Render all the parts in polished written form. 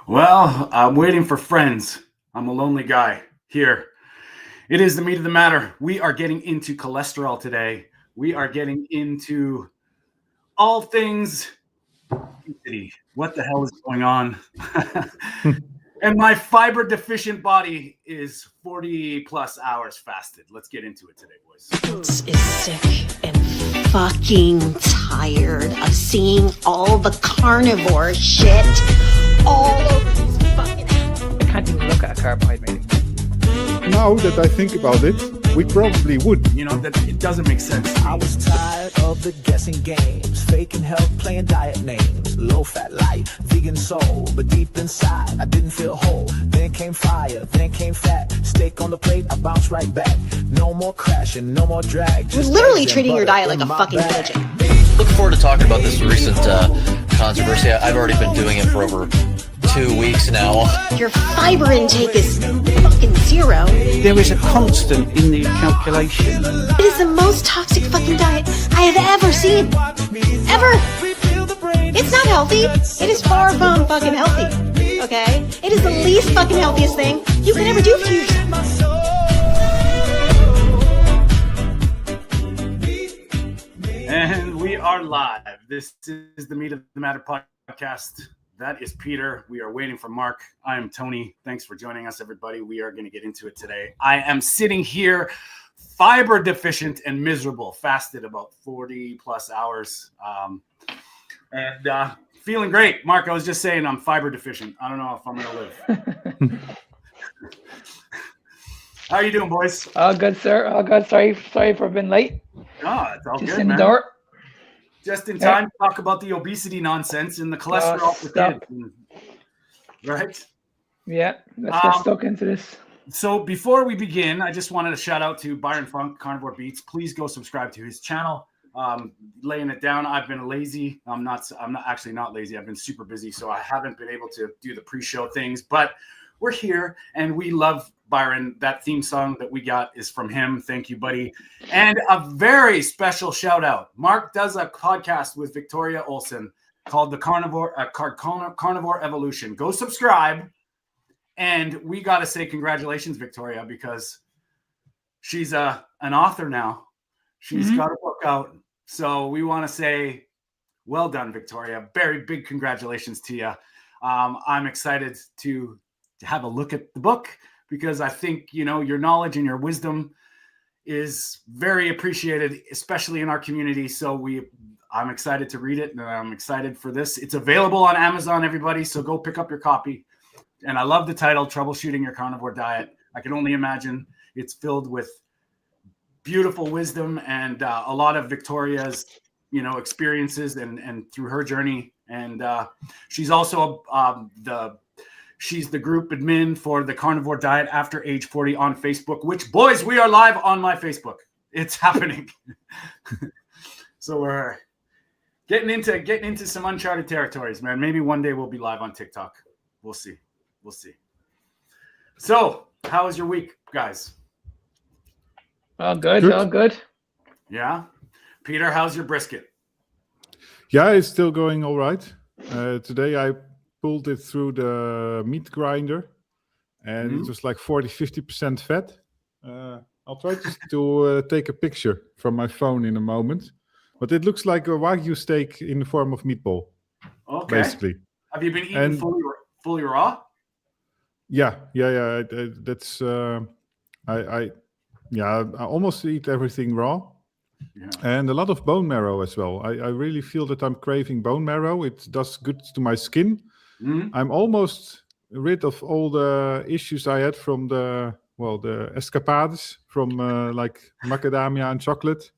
Well, I'm waiting for friends. I'm a lonely guy here. It is the meat of the matter. We are getting into cholesterol today. We are getting into all things obesity. What the hell is going on? And my fiber deficient body is 40 plus hours fasted. Let's get into it today, boys. Is sick and fucking tired of seeing all the carnivore shit all over these fucking. I can't even look at a carbohydrate. Now that I think about it, we probably would. You know, that it doesn't make sense. I was tired of the guessing games, faking health, playing diet names, low fat life, vegan soul, but deep inside I didn't feel whole. Then came fire, then came fat, steak on the plate, I bounced right back. No more crashing, no more drag. You're literally treating your diet like a fucking religion. Looking forward to talking about this recent controversy. I've already been doing it for over 2 weeks now. Your fiber intake is fucking zero. There is a constant in the calculation. It is the most toxic fucking diet I have ever seen. Ever. It's not healthy. It is far from fucking healthy. Okay? It is the least fucking healthiest thing you can ever do for yourself. And we are live. This is the Meat of the Matter podcast. That is Peter. We are waiting for Mark. I am Tony. Thanks for joining us, everybody. We are going to get into it today. I am sitting here fiber deficient and miserable, fasted about 40 plus hours, and feeling great. Mark, I was just saying I'm fiber deficient. I don't know if I'm going to live. How are you doing, boys? All good, sir. All good. Sorry for being late. Oh, it's all Just good, in man. the door. Just in time to talk about the obesity nonsense and the cholesterol for stop. kids. Right? Yeah, let's get stuck into this. So before we begin, I just wanted to shout out to Byron Funk, Carnivore Beats. Please go subscribe to his channel. Laying it down. I've been lazy. I'm not actually not lazy. I've been super busy, so I haven't been able to do the pre-show things, but we're here and we love Byron. That theme song that we got is from him. Thank you, buddy. And a very special shout out. Mark does a podcast with Victoria Olsen called the Carnivore Evolution. Go subscribe. And we got to say congratulations, Victoria, because she's an author now. She's got a book out. So we want to say, well done, Victoria. Very big congratulations to you. I'm excited to have a look at the book because I think, you know, your knowledge and your wisdom is very appreciated, especially in our community. So I'm excited to read it, and I'm excited for this. It's available on Amazon, everybody. So go pick up your copy. And I love the title, Troubleshooting Your Carnivore Diet. I can only imagine it's filled with beautiful wisdom and a lot of Victoria's, you know, experiences and through her journey. And she's also she's the group admin for the Carnivore Diet After Age 40 on Facebook, which, boys, we are live on my Facebook. It's happening. So we're getting into some uncharted territories, man. Maybe one day we'll be live on TikTok. We'll see. We'll see. So how was your week, guys? All good. All good. Yeah. Peter, how's your brisket? Yeah, it's still going all right. Today I pulled it through the meat grinder and it was like 40-50% fat. I'll try to take a picture from my phone in a moment, but it looks like a Wagyu steak in the form of meatball. Okay. Basically. Have you been eating fully raw? Yeah. That's I almost eat everything raw. Yeah. And a lot of bone marrow as well. I really feel that I'm craving bone marrow. It does good to my skin. I'm almost rid of all the issues I had from the escapades from like macadamia and chocolate.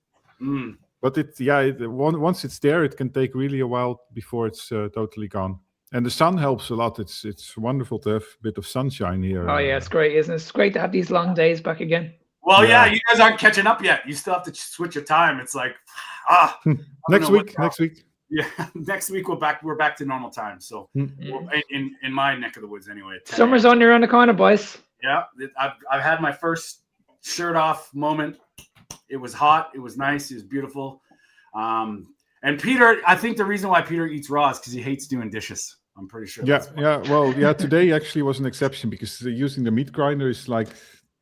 But once it's there, it can take really a while before it's totally gone. And the sun helps a lot. It's wonderful to have a bit of sunshine here. Oh yeah, it's great, isn't it? It's great to have these long days back again. Well, yeah, you guys aren't catching up yet. You still have to switch your time. It's like next week. Yeah, next week we're back to normal time. So in my neck of the woods anyway. Summer's on around the corner, boys. Yeah, I've had my first shirt off moment. It was hot. It was nice. It was beautiful. And Peter, I think the reason why Peter eats raw is because he hates doing dishes. I'm pretty sure. Yeah, yeah. Well, yeah. Today actually was an exception because using the meat grinder is like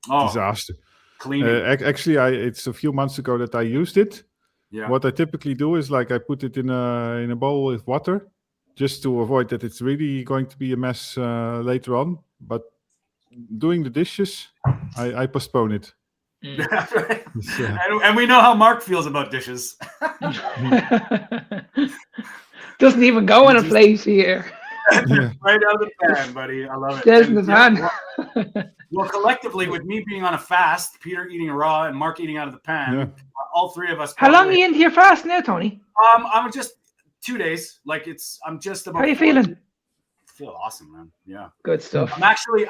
disaster. Cleaning. Actually, it's a few months ago that I used it. Yeah. What I typically do is like I put it in a bowl with water, just to avoid that it's really going to be a mess later on. But doing the dishes, I postpone it. That's right. And we know how Mark feels about dishes. Doesn't even go in a place here. Right out of the pan, buddy. I love it. Stays in the pan. Well, collectively, with me being on a fast, Peter eating raw, and Mark eating out of the pan, all three of us. How long are you into your fast now, Tony? I'm just 2 days. Like I'm just about. How are you feeling? I feel awesome, man. Yeah. Good stuff. I'm actually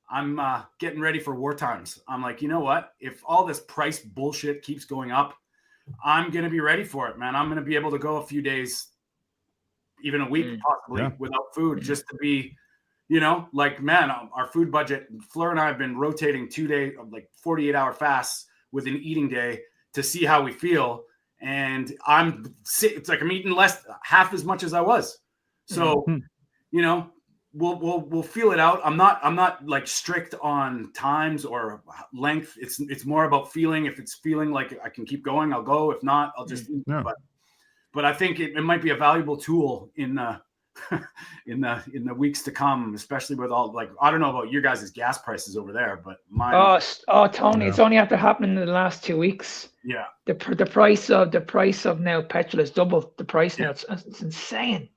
I'm getting ready for war times. I'm like, you know what? If all this price bullshit keeps going up, I'm going to be ready for it, man. I'm going to be able to go a few days, even a week possibly without food, just to be, like, man, our food budget, Fleur and I have been rotating 2 day, like 48-hour fasts with an eating day to see how we feel. And it's like I'm eating half as much as I was. So, we'll feel it out. I'm not like strict on times or length. It's more about feeling. If it's feeling like I can keep going, I'll go. If not, I'll just eat. But I think it might be a valuable tool in the in the weeks to come, especially with all, like, I don't know about your guys' gas prices over there, but mine. Oh, Tony, it's only after happening in the last 2 weeks. Yeah. The price of now petrol has doubled the price now. It's insane.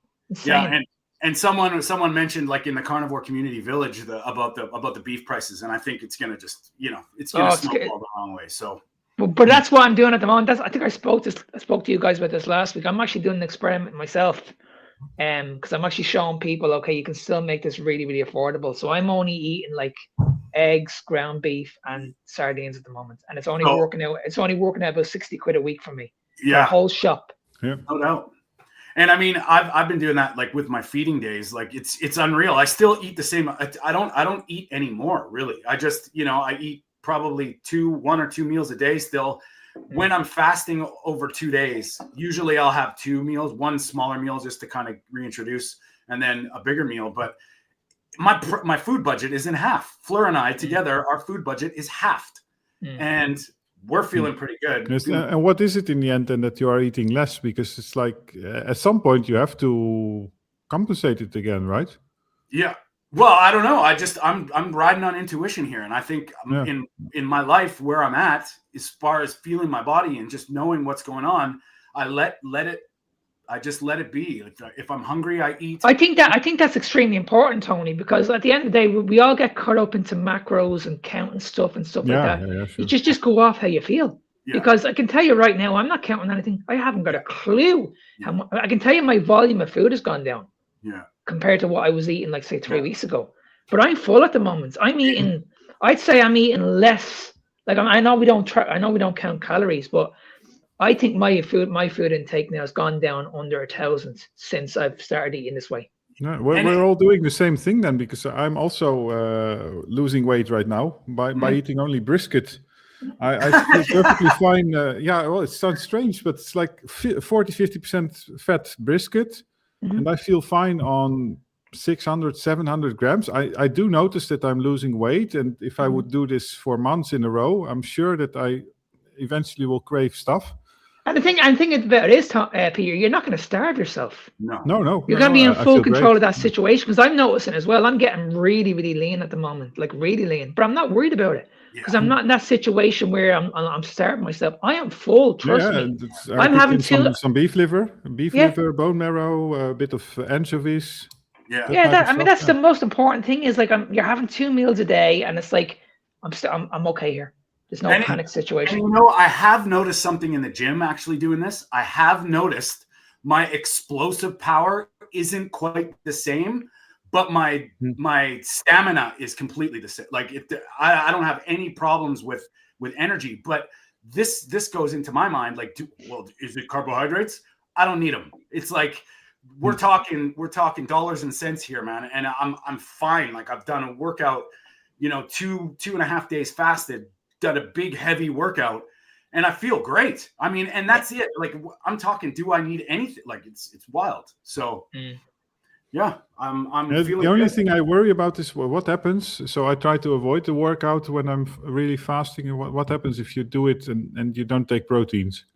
Yeah, and someone mentioned, like, in the carnivore community village about the beef prices, and I think it's gonna just it's gonna snowball the wrong way. So. But that's what I'm doing at the moment. I think I spoke to you guys about this last week. I'm actually doing an experiment myself, because I'm actually showing people, okay, you can still make this really, really affordable. So I'm only eating like eggs, ground beef, and sardines at the moment, and it's only working out. It's only working out about 60 quid a week for me. Yeah, the whole shop. Yeah, no doubt. And I mean, I've been doing that, like, with my feeding days. Like, it's unreal. I still eat the same. I don't eat anymore, really. I just I eat probably 1 or 2 meals a day still. When I'm fasting over 2 days, usually I'll have 2 meals, one smaller meal just to kind of reintroduce, and then a bigger meal. But my food budget is in half. Fleur and I together, our food budget is halved, and we're feeling pretty good. Yes, and what is it in the end then that you are eating less? Because it's like at some point you have to compensate it again, right? Yeah. Well, I don't know. I'm riding on intuition here, and I think in my life where I'm at, as far as feeling my body and just knowing what's going on, I just let it be. If I'm hungry, I eat. I think that's extremely important, Tony, because at the end of the day, we all get caught up into macros and counting stuff and stuff like that. Yeah, sure. You just go off how you feel. Yeah. Because I can tell you right now, I'm not counting anything. I haven't got a clue. Yeah. I can tell you my volume of food has gone down. Yeah. Compared to what I was eating, like, say, 3 weeks ago. But I'm full at the moment. I'd say I'm eating less. Like, I know we don't count calories, but I think my food intake now has gone down under 1,000 since I've started eating this way. No, we're all doing the same thing then, because I'm also losing weight right now by eating only brisket. I feel perfectly fine. Well, it sounds strange, but it's like 40-50% fat brisket. And I feel fine on 600, 700 grams. I do notice that I'm losing weight. And if I would do this for months in a row, I'm sure that I eventually will crave stuff. And the thing about it is, Peter, you're not going to starve yourself. No. You're going to be in full control of that situation. Because I'm noticing as well, I'm getting really, really lean at the moment, like really lean. But I'm not worried about it. Because I'm not in that situation where I'm starving myself. I am full, trust me. I'm having some beef liver, liver, bone marrow, a bit of anchovies. That's the most important thing is, like, you're having 2 meals a day, and it's like I'm okay here. There's no panic situation. And I have noticed something in the gym actually doing this. I have noticed my explosive power isn't quite the same. But my stamina is completely the same. Like, I don't have any problems with energy. But this goes into my mind. Like, is it carbohydrates? I don't need them. It's like we're talking dollars and cents here, man. And I'm fine. Like, I've done a workout, 2.5 days fasted, done a big heavy workout, and I feel great. I mean, and that's it. Like, I'm talking, do I need anything? Like, it's wild. So yeah, I'm feeling the only good. thing I worry about is what happens. So I try to avoid the workout when I'm really fasting. And what happens if you do it and you don't take proteins?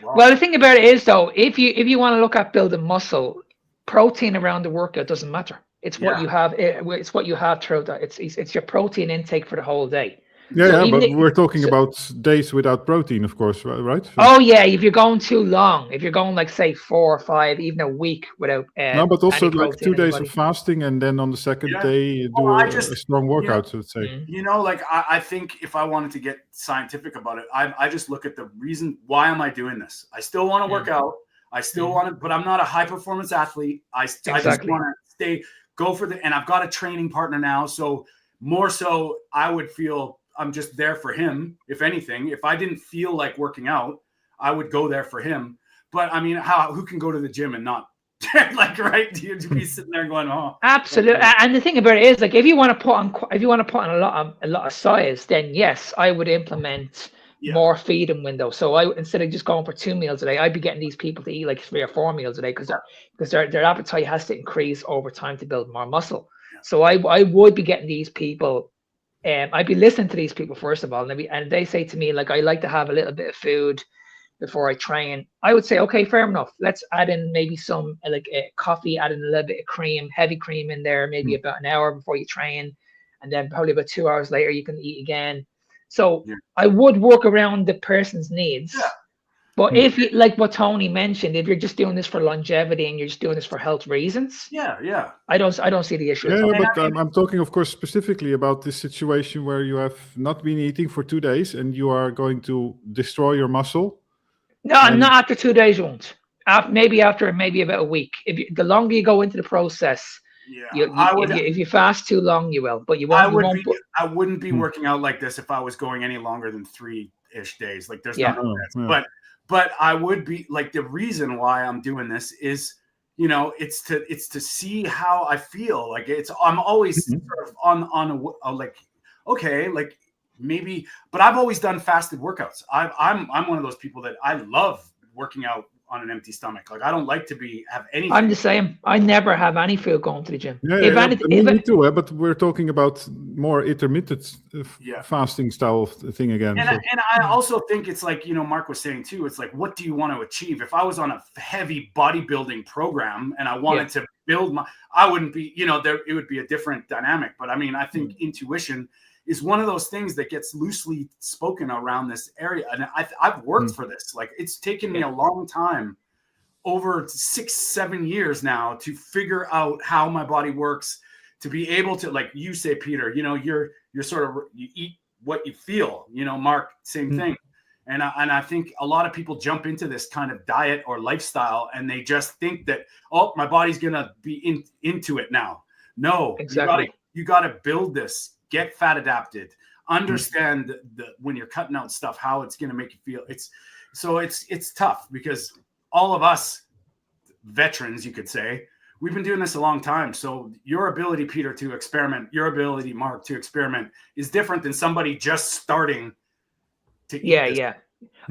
Well, the thing about it is, though, if you want to look at building muscle, protein around the workout doesn't matter. It's what you have. It's what you have throughout that. It's your protein intake for the whole day. Yeah, So but we're talking about days without protein, of course, right? Oh yeah, if you're going too long, if you're going like say 4 or 5, even a week without no, but also any like protein 2 days in the of fasting, and then on the second day you do a strong workout. So let's say, you know, like I think if I wanted to get scientific about it, I just look at the reason why am I doing this. I still want to work out. I still want to, but I'm not a high performance athlete. I just want to go for and I've got a training partner now, so more so I would feel I'm just there for him. If anything, if I didn't feel like working out, I would go there for him. But I mean, who can go to the gym and not like, right? You'd be sitting there going, oh, absolutely. Okay. And the thing about it is, like, if you want to put on a lot of size, then yes, I would implement more feeding windows. So instead of just going for 2 meals a day, I'd be getting these people to eat like 3 or 4 meals a day because their appetite has to increase over time to build more muscle. So I would be getting these people. I'd be listening to these people first of all, and they say to me, like, I like to have a little bit of food before I train. I would say, okay, fair enough. Let's add in maybe some like coffee, add in a little bit of cream, heavy cream in there, maybe about an hour before you train, and then probably about 2 hours later you can eat again. So I would work around the person's needs. Yeah. But if you, like what Tony mentioned, if you're just doing this for longevity and you're just doing this for health reasons, I don't see the issue. Yeah, but I'm talking, of course, specifically about this situation where you have not been eating for 2 days and you are going to destroy your muscle. No, not after 2 days, you won't. Maybe after about a week. The longer you go into the process, if you fast too long, you will. But you won't. I wouldn't be working out like this if I was going any longer than 3-ish days. Like, there's no But I would be like, the reason why I'm doing this is, you know, it's to see how I feel. Like, I'm always sort of on a like, okay, like maybe, but I've always done fasted workouts. I'm one of those people that I love working out on an empty stomach. Like, I don't like to have anything. I'm the same. I never have any food going to the gym. Me too. But we're talking about more intermittent fasting style thing again. And I also think it's like, you know, Mark was saying too, it's like, what do you want to achieve? If I was on a heavy bodybuilding program and I wanted to build I wouldn't be, you know, it would be a different dynamic. But I mean, I think intuition is one of those things that gets loosely spoken around this area. And I've worked for this. Like, it's taken me a long time, over 6-7 years now, to figure out how my body works, to be able to, like you say, Peter, you know, you're sort of, you eat what you feel, you know, Mark, same thing. And I think a lot of people jump into this kind of diet or lifestyle and they just think that, oh, my body's going to be into it now. No, exactly. You got to build this. Get fat adapted, understand when you're cutting out stuff, how it's going to make you feel. It's tough because all of us veterans, you could say, we've been doing this a long time. So your ability, Peter, to experiment, your ability, Mark, to experiment is different than somebody just starting to eat this.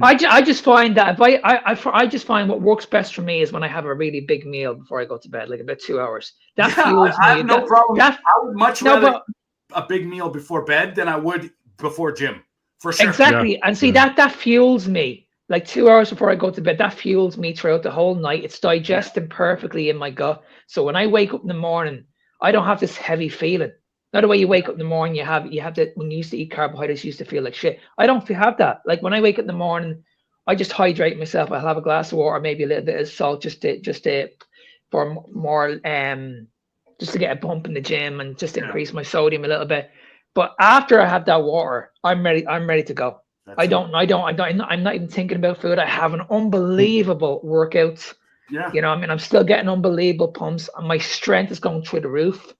I just find that I just find what works best for me is when I have a really big meal before I go to bed, like about 2 hours. That fuels me. I have no problem. I would much rather a big meal before bed than I would before gym, for sure. Exactly. And see, that fuels me. Like 2 hours before I go to bed, that fuels me throughout the whole night. It's digesting perfectly in my gut. So when I wake up in the morning, I don't have this heavy feeling. Not the way you wake up in the morning, you have that when you used to eat carbohydrates, you used to feel like shit. I don't have that. Like, when I wake up in the morning, I just hydrate myself. I'll have a glass of water, maybe a little bit of salt, just to for more just to get a bump in the gym and just increase my sodium a little bit. But after I have that water, I'm ready to go. I'm not even thinking about food. I have an unbelievable workout. Yeah. You know, I mean, I'm still getting unbelievable pumps and my strength is going through the roof.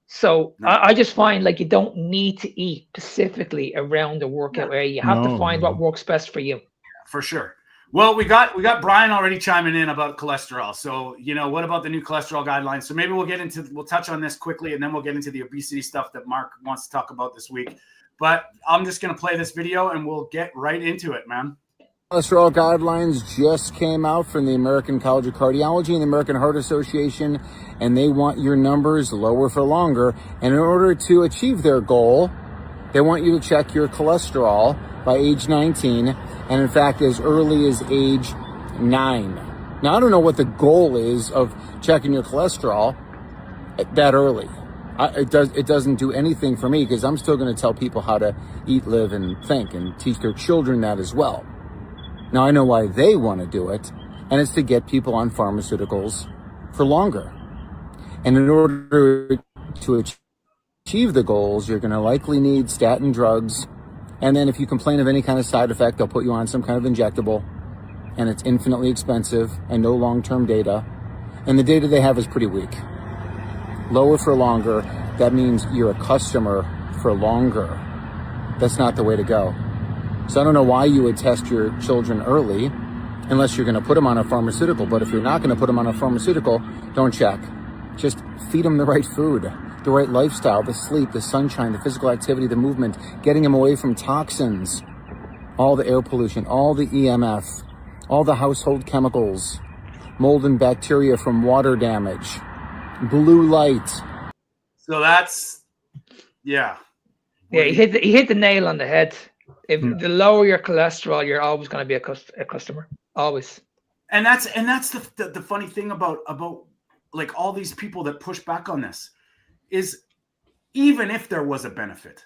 So I just find, like, you don't need to eat specifically around the workout area. You have to find what works best for you. Yeah, for sure. Well, we got Brian already chiming in about cholesterol. So, you know, what about the new cholesterol guidelines? So maybe we'll touch on this quickly, and then we'll get into the obesity stuff that Mark wants to talk about this week. But I'm just going to play this video and we'll get right into it, man. Cholesterol guidelines just came out from the American College of Cardiology and the American Heart Association, and they want your numbers lower for longer. And in order to achieve their goal, they want you to check your cholesterol by age 19, and in fact, as early as age 9. Now, I don't know what the goal is of checking your cholesterol that early. It doesn't do anything for me, because I'm still going to tell people how to eat, live, and think, and teach their children that as well. Now, I know why they want to do it, and it's to get people on pharmaceuticals for longer. And in order to achieve the goals, you're going to likely need statin drugs. And then if you complain of any kind of side effect, they'll put you on some kind of injectable, and it's infinitely expensive and no long-term data. And the data they have is pretty weak. Lower for longer, that means you're a customer for longer. That's not the way to go. So I don't know why you would test your children early unless you're going to put them on a pharmaceutical. But if you're not going to put them on a pharmaceutical, don't check. Just feed them the right food, the right lifestyle, the sleep, the sunshine, the physical activity, the movement, getting them away from toxins, all the air pollution, all the EMF, all the household chemicals, mold and bacteria from water damage, blue light. So that's, yeah. Yeah, he hit the nail on the head. If the lower your cholesterol, you're always going to be a customer, always. And that's the funny thing about like all these people that push back on this is, even if there was a benefit,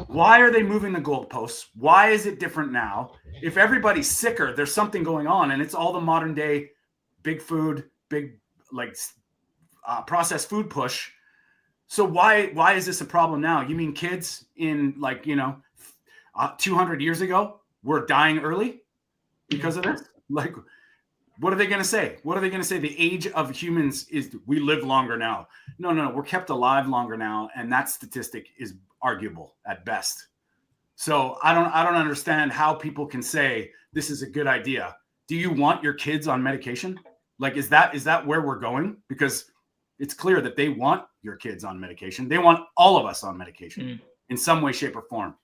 why are they moving the goalposts? Why is it different now? If everybody's sicker, there's something going on, and it's all the modern day big food, big like processed food push. So why is this a problem now? You mean kids in 200 years ago were dying early because of this? Like, what are they going to say? What are they going to say? The age of humans is we live longer now. No, we're kept alive longer now, and that statistic is arguable at best. So I don't understand how people can say this is a good idea. Do you want your kids on medication? Like, is that where we're going? Because it's clear that they want your kids on medication. They want all of us on medication in some way, shape, or form.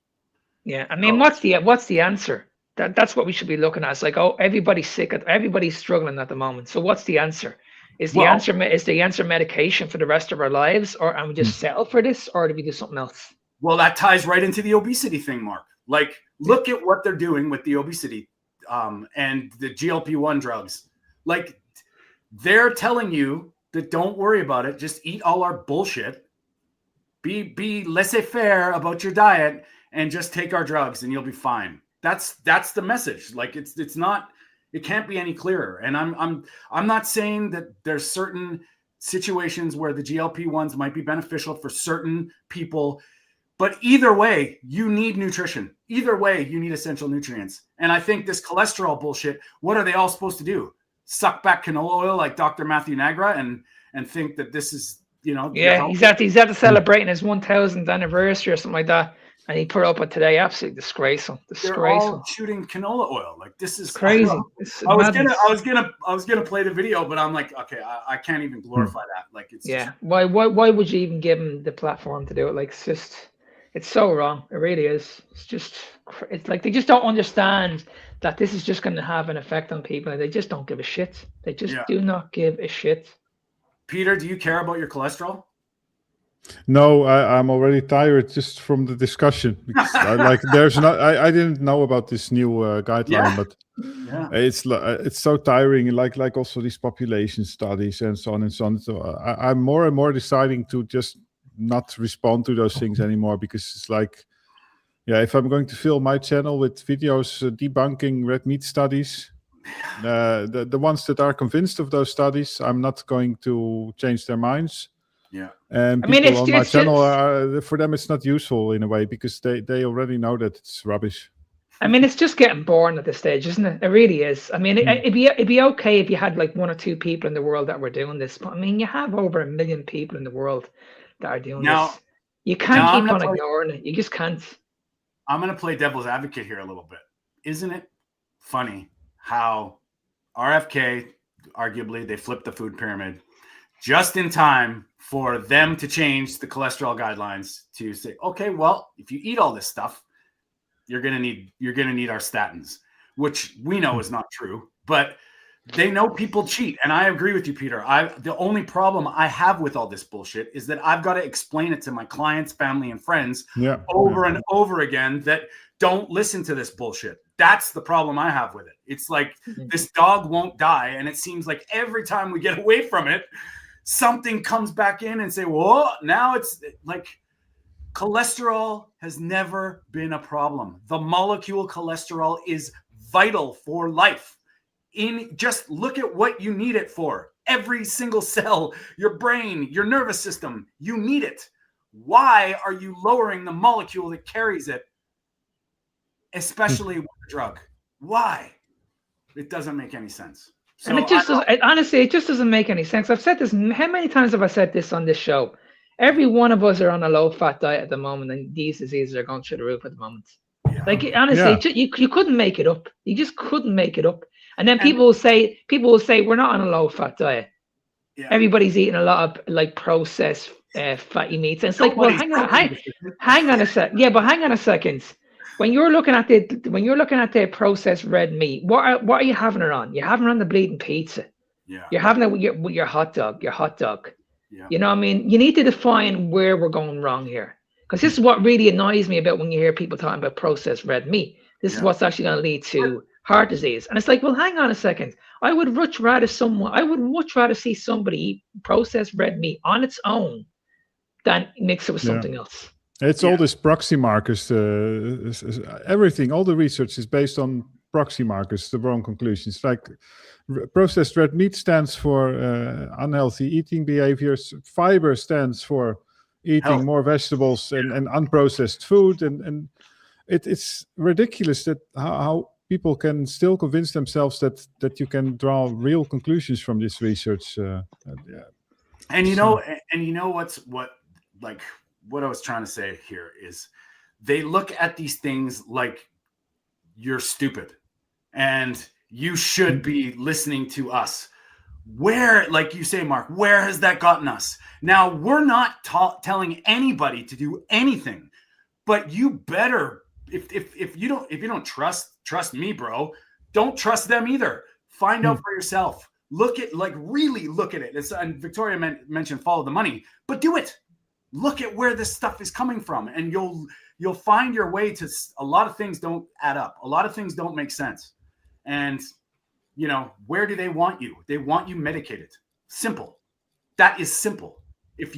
Yeah, I mean, what's the answer? That's what we should be looking at. It's like, oh, everybody's sick, everybody's struggling at the moment. So what's the answer? Is the answer medication for the rest of our lives, or am we just settle for this, or do we do something else? Well, that ties right into the obesity thing, Mark. Like, look at what they're doing with the obesity and the GLP-1 drugs. Like, they're telling you that don't worry about it. Just eat all our bullshit. Be laissez-faire about your diet and just take our drugs and you'll be fine. That's the message. Like, it's not, it can't be any clearer. And I'm not saying that there's certain situations where the GLP-1s might be beneficial for certain people, but either way, you need nutrition. Either way, you need essential nutrients. And I think this cholesterol bullshit, what are they all supposed to do? Suck back canola oil like Dr. Matthew Nagra and think that this is, Yeah, he's at celebrating his 1000th anniversary or something like that. And he put up with today, absolutely disgraceful. They're all shooting canola oil. Like, this is crazy. I was gonna play the video, but I'm like, okay, I can't even glorify that. Like, it's just... Why would you even give him the platform to do it? Like, it's so wrong. It really is. It's like they just don't understand that this is just going to have an effect on people, and they just don't give a shit. They just do not give a shit. Peter, do you care about your cholesterol? No, I'm already tired just from the discussion. Because I didn't know about this new guideline, but it's so tiring. Like also these population studies and so on and so on. So I'm more and more deciding to just not respond to those things anymore, because it's like, if I'm going to fill my channel with videos debunking red meat studies, the ones that are convinced of those studies, I'm not going to change their minds. Yeah. And people on my channel, for them, it's not useful in a way, because they already know that it's rubbish. I mean, it's just getting boring at this stage, isn't it? It really is. I mean, it'd be okay if you had like 1 or 2 people in the world that were doing this, but I mean, you have over 1 million people in the world that are doing this. You can't keep on ignoring it. You just can't. I'm going to play devil's advocate here a little bit. Isn't it funny how RFK, arguably, they flipped the food pyramid just in time for them to change the cholesterol guidelines to say, okay, well, if you eat all this stuff, you're going to need our statins. which we know is not true, but they know people cheat. And I agree with you, Peter. The only problem I have with all this bullshit is that I've got to explain it to my clients, family, and friends over and over again that don't listen to this bullshit. That's the problem I have with it. It's like this dog won't die. And it seems like every time we get away from it, something comes back in and say, whoa, now it's like cholesterol has never been a problem. The molecule cholesterol is vital for life. Just look at what you need it for. Every single cell, your brain, your nervous system, you need it. Why are you lowering the molecule that carries it, especially with a drug? Why? It doesn't make any sense. So and honestly, it just doesn't make any sense. I've said this. How many times have I said this on this show? Every one of us are on a low-fat diet at the moment, and these diseases are going through the roof at the moment. Yeah. Like honestly, you couldn't make it up. You just couldn't make it up. And then people will say we're not on a low-fat diet. Yeah. Everybody's eating a lot of like processed fatty meats. And it's like, well, hang on a sec. Yeah, but hang on a second. When you're looking at the processed red meat, what are you having it on? You're having it on the bleeding pizza. Yeah. You're having it with your hot dog. Yeah. You know what I mean? You need to define where we're going wrong here. Because this is what really annoys me about when you hear people talking about processed red meat. This is what's actually going to lead to heart disease. And it's like, well, hang on a second. I would much rather see somebody eat processed red meat on its own than mix it with something else. It's all this proxy markers. Everything, all the research is based on proxy markers, the wrong conclusions. Like processed red meat stands for unhealthy eating behaviors. Fiber stands for eating more vegetables and unprocessed food. And it's ridiculous that how people can still convince themselves that you can draw real conclusions from this research. And you know what I was trying to say here is they look at these things like you're stupid and you should be listening to us. Where, like you say, Mark, where has that gotten us? Now, we're not telling anybody to do anything, but you better, if you don't trust me, bro, don't trust them either. Find out for yourself. Really look at it. And Victoria mentioned follow the money, but do it. Look at where this stuff is coming from, and you'll find your way to a lot of things. Don't add up. A lot of things don't make sense. And where do they want you? They want you medicated. Simple. That is simple. If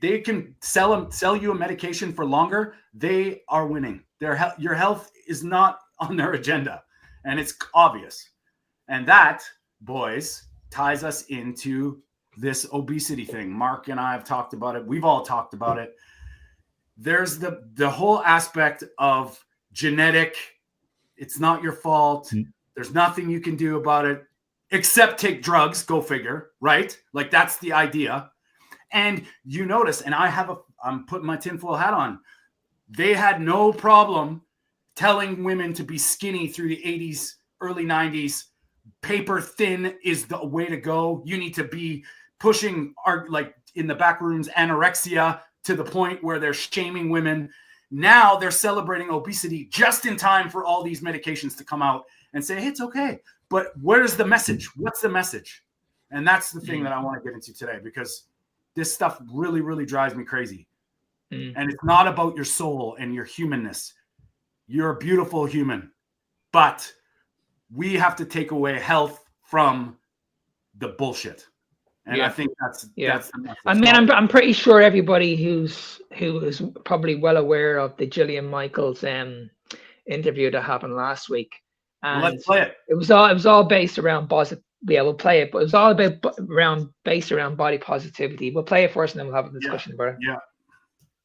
they can sell you a medication for longer, they are winning. Your health is not on their agenda, and it's obvious. And that, boys, ties us into this obesity thing. Mark and I have talked about it. We've all talked about it. There's the whole aspect of genetic. It's not your fault. There's nothing you can do about it except take drugs. Go figure, right? Like that's the idea. And you notice, and I'm putting my tinfoil hat on. They had no problem telling women to be skinny through the 80s, early 90s. Paper thin is the way to go. You need to be pushing in the back rooms anorexia to the point where they're shaming women. Now they're celebrating obesity just in time for all these medications to come out and say, hey, it's okay. But where's the message? What's the message? And that's the thing that I want to get into today, because this stuff really, really drives me crazy. And it's not about your soul and your humanness. You're a beautiful human, but we have to take away health from the bullshit. And I think that's the message. I mean, I'm pretty sure everybody who is probably well aware of the Gillian Michaels interview that happened last week. And let's play it. It was all based around we'll play it, but it was all based around body positivity. We'll play it first, and then we'll have a discussion about it. Yeah.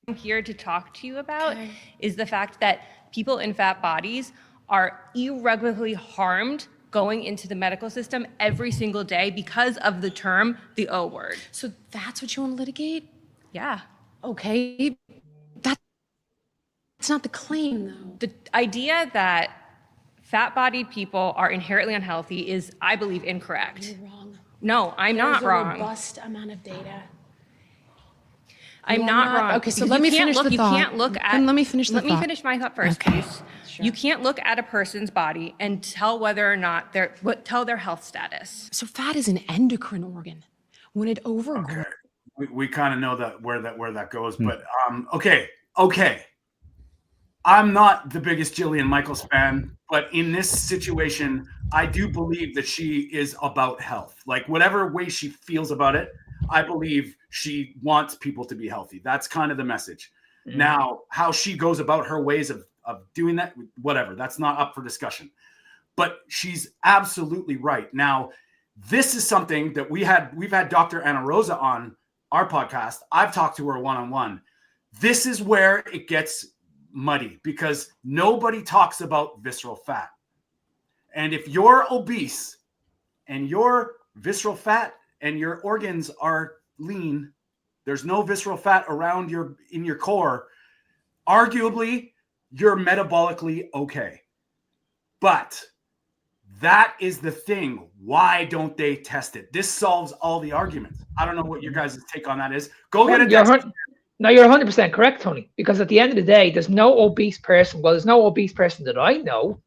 I'm here to talk to you about is the fact that people in fat bodies are irreparably harmed going into the medical system every single day because of the term, the O word. So that's what you want to litigate? Yeah. Okay. That's not the claim, though. The idea that fat-bodied people are inherently unhealthy is, I believe, incorrect. You're wrong. No, I'm not wrong. There's a robust amount of data. I'm not wrong. Okay, so let me finish the thought. You can't look at... Then let me finish the thought. Let me finish my thought first, please. You can't look at a person's body and tell whether or not tell their health status. So fat is an endocrine organ. When it overgrows. Okay. We kind of know where that goes, but okay. I'm not the biggest Jillian Michaels fan, but in this situation, I do believe that she is about health. Like whatever way she feels about it, I believe she wants people to be healthy. That's kind of the message. Mm-hmm. Now, how she goes about her ways of doing that, whatever, that's not up for discussion. But she's absolutely right. Now, this is something that we've had Dr. Ana Rosa on our podcast. I've talked to her one-on-one. This is where it gets muddy because nobody talks about visceral fat. And if you're obese and your visceral fat and your organs are lean, there's no visceral fat around in your core, arguably you're metabolically okay. But that is the thing. Why don't they test it? This solves all the arguments. I don't know what your guys' take on that is. Go get it tested. No, you're 100% correct, Tony, because at the end of the day, there's no obese person that I know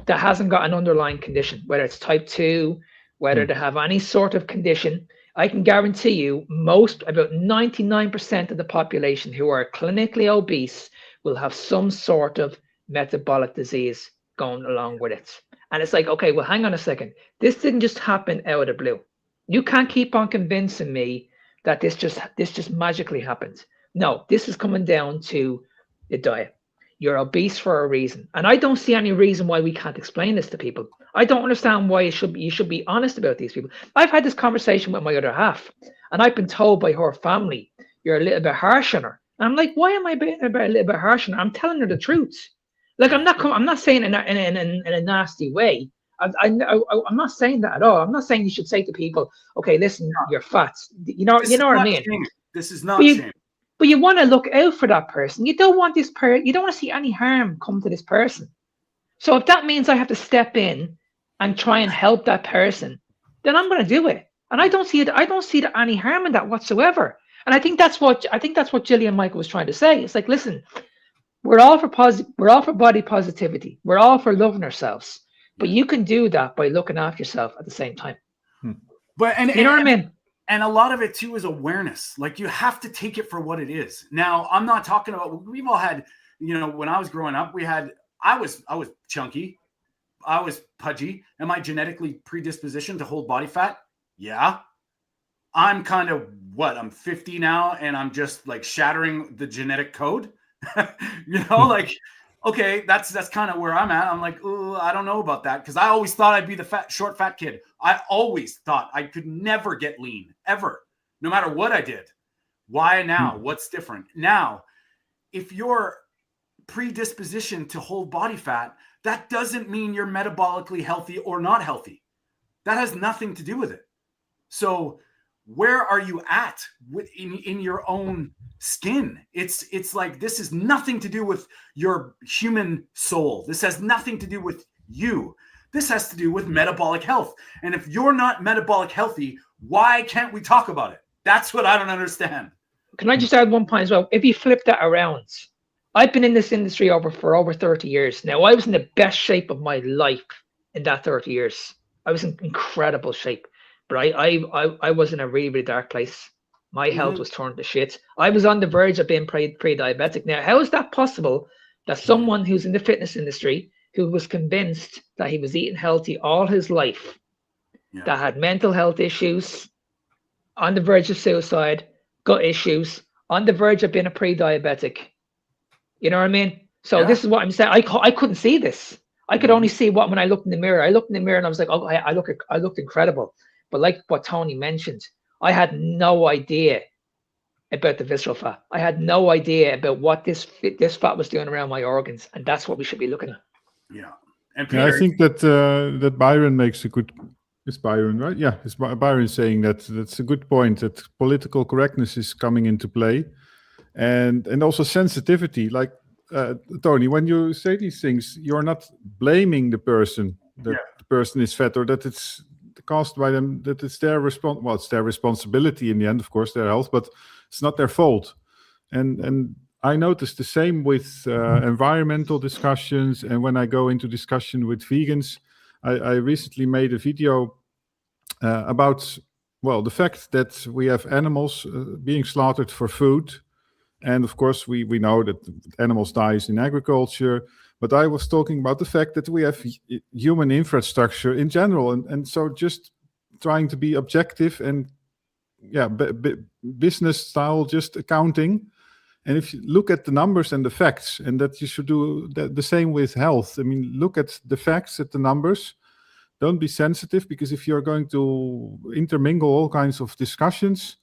that hasn't got an underlying condition, whether it's type 2, whether they have any sort of condition. I can guarantee you about 99% of the population who are clinically obese will have some sort of metabolic disease going along with it. And it's like, okay, well, hang on a second. This didn't just happen out of the blue. You can't keep on convincing me that this just magically happened. No, this is coming down to the diet. You're obese for a reason. And I don't see any reason why we can't explain this to people. I don't understand why you should be honest about these people. I've had this conversation with my other half, and I've been told by her family, you're a little bit harsh on her. And I'm like, why am I being a little bit harsh on her? I'm telling her the truth. Like, I'm not saying in a nasty way. I'm not saying that at all. I'm not saying you should say to people, okay, listen, you're fat. You know what I mean? Shame. This is not shame. But you want to look out for that person. You don't want you don't want to see any harm come to this person. So if that means I have to step in and try and help that person, then I'm going to do it. And I don't see any harm in that whatsoever. And I think that's what Jillian Michael was trying to say. It's like, listen, we're all for body positivity. We're all for loving ourselves. But you can do that by looking after yourself at the same time. But you know what I mean? And a lot of it too is awareness. Like you have to take it for what it is. Now, I'm not talking about, we've all had, when I was growing up, I was chunky. I was pudgy. Am I genetically predispositioned to hold body fat? Yeah. I'm kind of I'm 50 now and I'm just like shattering the genetic code. Okay, that's kind of where I'm at. I'm like, oh, I don't know about that because I always thought I'd be the short fat kid. I always thought I could never get lean, ever, no matter what I did. Why now? What's different? Now, if you're predispositioned to hold body fat, that doesn't mean you're metabolically healthy or not healthy. That has nothing to do with it. So where are you at in your own skin? It's like this is nothing to do with your human soul. This has nothing to do with you. This has to do with metabolic health. And if you're not metabolic healthy, why can't we talk about it? That's what I don't understand. Can I just add one point as well? If you flip that around, I've been in this industry for over 30 years. Now, I was in the best shape of my life in that 30 years. I was in incredible shape. But I was in a really, really dark place. My health was turned to shit. I was on the verge of being pre-diabetic. Now, how is that possible that someone who's in the fitness industry, who was convinced that he was eating healthy all his life, that had mental health issues, on the verge of suicide, gut issues, on the verge of being a pre-diabetic? You know what I mean? So this is what I'm saying. I couldn't see this. I could only see when I looked in the mirror. I looked in the mirror and I was like, oh, I looked incredible. But like what Tony mentioned, I had no idea about the visceral fat. I had no idea about what this fat was doing around my organs, and that's what we should be looking at. Yeah, and Peter, I think that Byron makes a good. Is Byron right? Yeah, it's Byron saying that's a good point. That political correctness is coming into play, and also sensitivity. Like Tony, when you say these things, you're not blaming the person that the person is fat or that it's caused by them, that it's their it's their responsibility in the end, of course, their health, but it's not their fault. And I noticed the same with environmental discussions, and when I go into discussion with vegans. I recently made a video about, well, the fact that we have animals being slaughtered for food. And of course, we know that animals die in agriculture. But I was talking about the fact that we have human infrastructure in general. And so just trying to be objective and, business style, just accounting. And if you look at the numbers and the facts, and that you should do the same with health. I mean, look at the facts, at the numbers. Don't be sensitive, because if you're going to intermingle all kinds of discussions,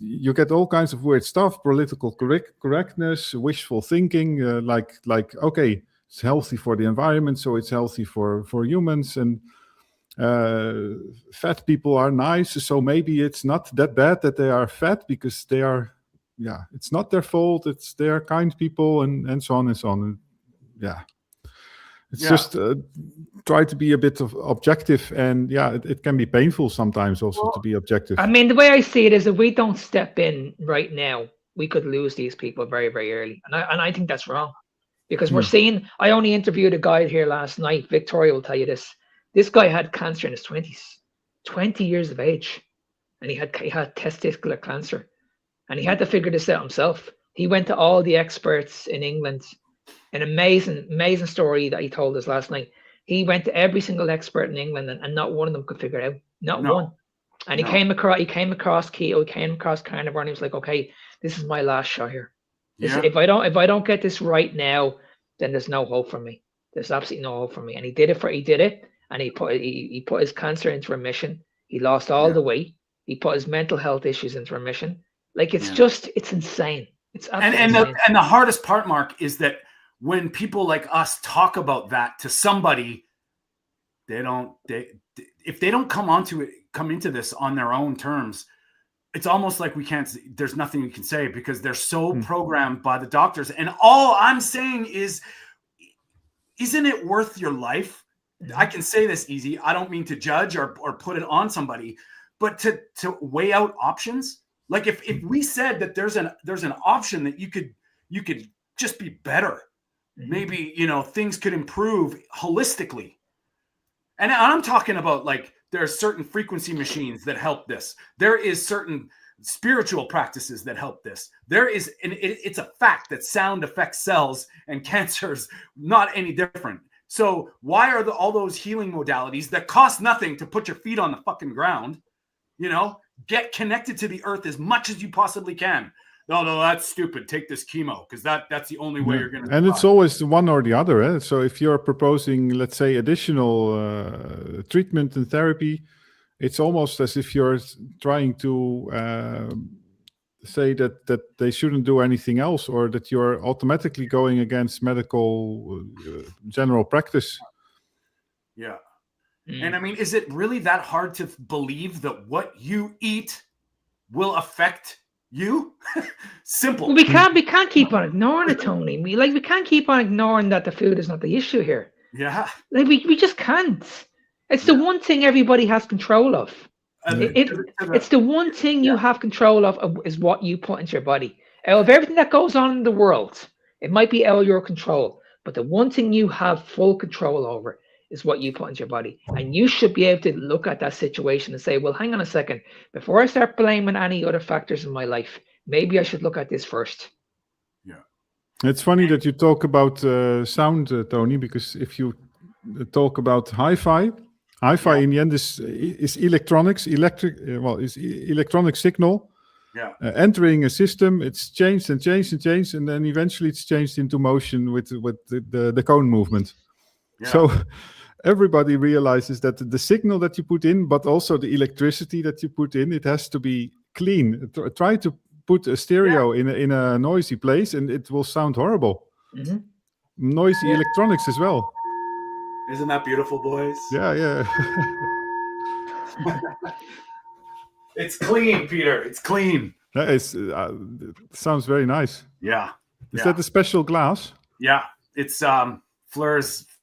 you get all kinds of weird stuff, political correctness, wishful thinking, like, okay, it's healthy for the environment, so it's healthy for humans, and fat people are nice, so maybe it's not that bad that they are fat, because they are, it's not their fault, they are kind people, and so on and so on. It's just try to be a bit of objective, and it can be painful sometimes also to be objective. I mean, the way I see it is, if we don't step in right now, we could lose these people very, very early, and I think that's wrong, because we're seeing. I only interviewed a guy here last night. Victoria will tell you this. This guy had cancer in his 20s, 20 years of age, and he had testicular cancer, and he had to figure this out himself. He went to all the experts in England. An amazing story that he told us last night. He went to every single expert in England, and not one of them could figure it out. Not one. And he came across keto, he came across carnivore, and he was like, okay, this is my last shot here. If I don't get this right now, then there's no hope for me. There's absolutely no hope for me. And he did it, and he put his cancer into remission. He lost all the weight. He put his mental health issues into remission. Like, it's insane. It's absolutely insane. And the hardest part, Mark, is that when people like us talk about that to somebody, if they don't come into this on their own terms, it's almost like there's nothing we can say, because they're so programmed by the doctors. And all I'm saying is, isn't it worth your life? I can say this easy. I don't mean to judge or put it on somebody, but to weigh out options. Like, if we said that there's an option that you could just be better, maybe, things could improve holistically. And I'm talking about, like, there are certain frequency machines that help this. There is certain spiritual practices that help this. There is, and it's a fact that sound affects cells, and cancer's not any different. So why are all those healing modalities that cost nothing to put your feet on the fucking ground, get connected to the earth as much as you possibly can? No, that's stupid. Take this chemo, because that's the only way you're going to. And it's always one or the other. Eh? So if you're proposing, let's say, additional treatment and therapy, it's almost as if you're trying to say that they shouldn't do anything else, or that you're automatically going against medical general practice. Yeah. And I mean, is it really that hard to believe that what you eat will affect you? Simple. Well, we can't keep on ignoring it, Tony. We can't keep on ignoring that the food is not the issue here. Yeah. Like, we just can't. It's the one thing everybody has control of. It's the one thing you have control of, is what you put into your body. Out of everything that goes on in the world, it might be out of your control, but the one thing you have full control over is what you put into your body. And you should be able to look at that situation and say, well, hang on a second, before I start blaming any other factors in my life, maybe I should look at this first. Yeah. It's funny that you talk about sound, Tony, because if you talk about hi-fi in the end is electronics, is electronic signal entering a system. It's changed, and then eventually it's changed into motion with the cone movement. Yeah. So everybody realizes that the signal that you put in, but also the electricity that you put in, it has to be clean. Try to put a stereo in a noisy place, and it will sound horrible. Mm-hmm. Noisy electronics as well. Isn't that beautiful, boys? Yeah. It's clean, Peter. It's clean. It sounds very nice. Yeah. Is that a special glass? Yeah. It's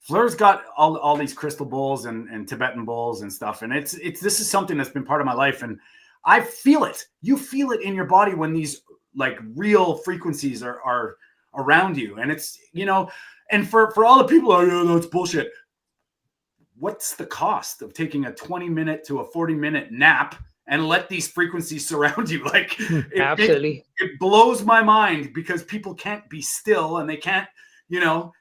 Fleur's got all these crystal bowls and Tibetan bowls and stuff. And this is something that's been part of my life. And I feel it. You feel it in your body when these like real frequencies are around you. And it's, and for all the people, oh, yeah, that's bullshit. What's the cost of taking a 20-minute to a 40-minute nap and let these frequencies surround you? Like, Absolutely. It blows my mind because people can't be still and they can't,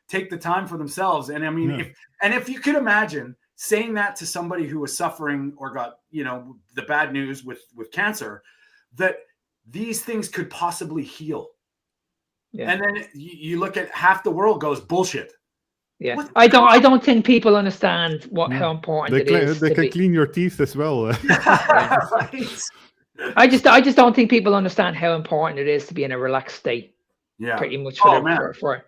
take the time for themselves. And I mean, if you could imagine saying that to somebody who was suffering or got, the bad news with cancer, that these things could possibly heal. Yeah. And then you look at half the world goes bullshit. Yeah, I don't think people understand how important it is. They can clean your teeth as well. Right. I just don't think people understand how important it is to be in a relaxed state. Yeah, pretty much for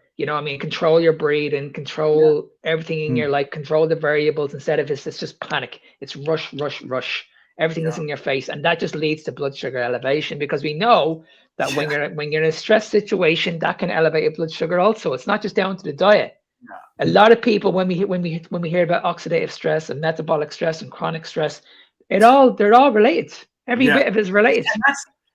control your breathing, control everything in your life, control the variables instead of it's just panic. It's rush. Everything is in your face, and that just leads to blood sugar elevation because we know that when you're in a stress situation, that can elevate your blood sugar also. It's not just down to the diet. A lot of people, when we hear about oxidative stress and metabolic stress and chronic stress, they're all related. Every bit of it is related.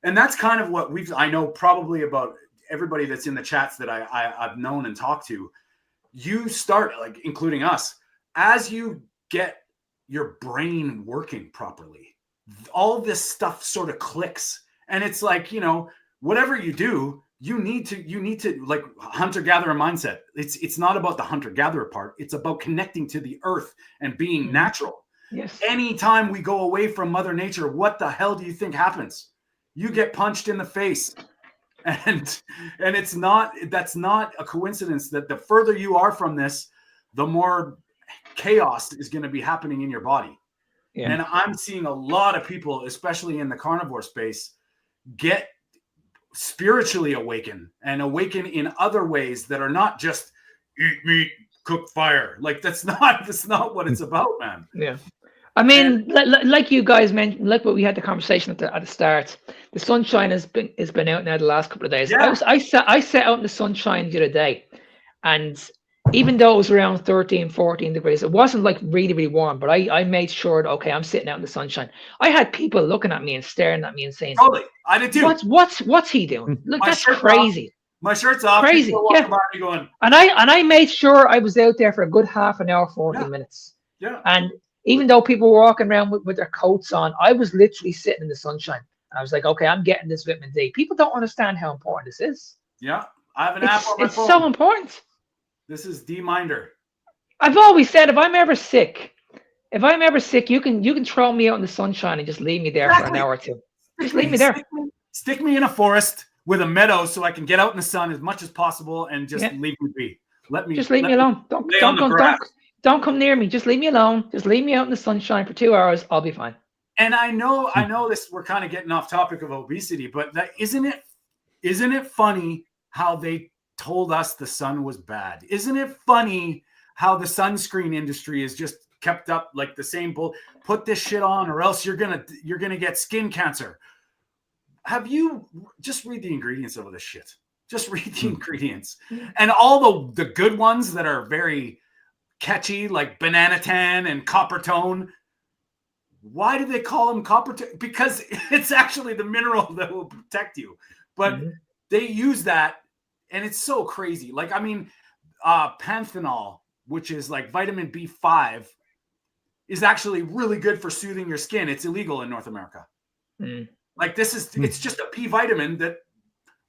And that's kind of what I know probably about everybody that's in the chats that I've known and talked to. You start, like, including us, as you get your brain working properly, all this stuff sort of clicks, and it's like, whatever you do, you need to like hunter-gatherer mindset. It's not about the hunter-gatherer part. It's about connecting to the earth and being natural. Yes. Anytime we go away from Mother Nature, what the hell do you think happens? You get punched in the face. And that's not a coincidence that the further you are from this, the more chaos is going to be happening in your body. Yeah. And I'm seeing a lot of people, especially in the carnivore space, get spiritually awaken in other ways that are not just eat meat, cook fire. Like that's not what it's about, man. Yeah. I mean, like you guys mentioned, like what we had the conversation at the start, the sunshine has been out now the last couple of days. Yeah. I sat out in the sunshine the other day, and even though it was around 13, 14 degrees, it wasn't like really, really warm, but I made sure that, okay, I'm sitting out in the sunshine. I had people looking at me and staring at me and saying, totally, I did too. What's he doing? Look, that's crazy. Off. My shirt's off. Crazy. Yeah. Going. And I made sure I was out there for a good half an hour, 40 minutes. Yeah. And even though people were walking around with their coats on, I was literally sitting in the sunshine. I was like, okay, I'm getting this vitamin D. People don't understand how important this is. Yeah. I have an app on my phone. It's so important. This is D-Minder. I've always said if I'm ever sick, you can throw me out in the sunshine and just leave me there for an hour or two. Just leave me there. Stick me in a forest with a meadow so I can get out in the sun as much as possible and just leave me be. Let me alone. Don't come near me. Just leave me alone. Just leave me out in the sunshine for 2 hours. I'll be fine. And I know this. We're kind of getting off topic of obesity, but isn't it funny how they told us the sun was bad? Isn't it funny how the sunscreen industry is just kept up like the same bull? Put this shit on, or else you're gonna get skin cancer. Have you just read the ingredients of this shit? Just read the ingredients, and all the good ones that are very catchy, like banana tan and copper tone. Why do they call them copper tone? Because it's actually the mineral that will protect you. But they use that, and it's so crazy. Like, I mean, panthenol, which is like vitamin B5, is actually really good for soothing your skin. It's illegal in North America. Like it's just a P vitamin that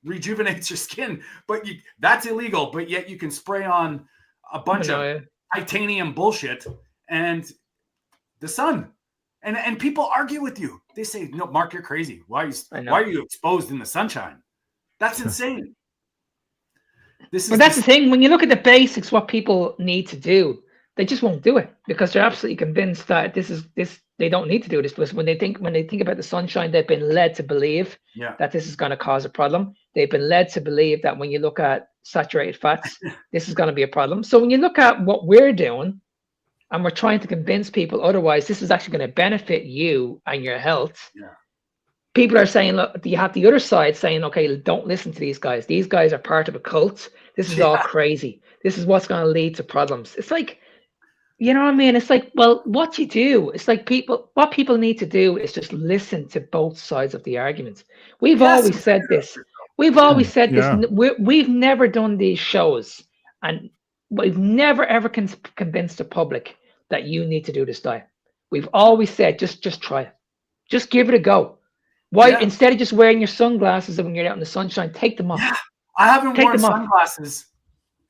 rejuvenates your skin, but that's illegal. But yet you can spray on a bunch of titanium bullshit and the sun. And people argue with you. They say, "No, Mark, you're crazy. Why are you exposed in the sunshine?" That's insane. That's the thing. When you look at the basics, what people need to do, they just won't do it because they're absolutely convinced that they don't need to do this. Because when they think about the sunshine, they've been led to believe that this is going to cause a problem. They've been led to believe that when you look at saturated fats, this is going to be a problem. So when you look at what we're doing, and we're trying to convince people otherwise, this is actually going to benefit you and your health. Yeah. People are saying, look, you have the other side saying, okay, don't listen to these guys. These guys are part of a cult. This is all crazy. This is what's going to lead to problems. It's like, you know what I mean? It's like, well, what you do, it's like what people need to do is just listen to both sides of the argument. We've always said this. We've always said this. Yeah. We've never done these shows, and we've never ever convinced the public that you need to do this diet. We've always said just try it, just give it a go. Why instead of just wearing your sunglasses when you're out in the sunshine, take them off. Yeah, I haven't worn sunglasses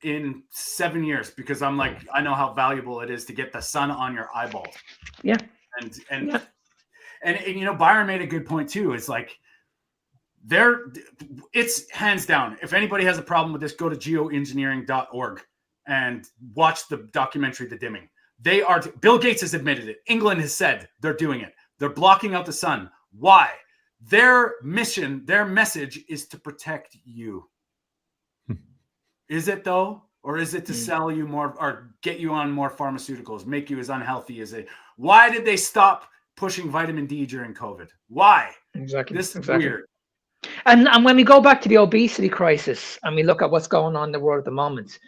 in 7 years because I'm like, I know how valuable it is to get the sun on your eyeballs. Yeah, and you know, Byron made a good point too. It's like it's hands down. If anybody has a problem with this, go to geoengineering.org and watch the documentary, The Dimming. Bill Gates has admitted it. England has said they're doing it. They're blocking out the sun. Why? Their mission, their message is to protect you. Is it though? Or is it to sell you more or get you on more pharmaceuticals, make you as unhealthy as they? Why did they stop pushing vitamin D during COVID? Why? Exactly. This is weird. And when we go back to the obesity crisis and we look at what's going on in the world at the moment,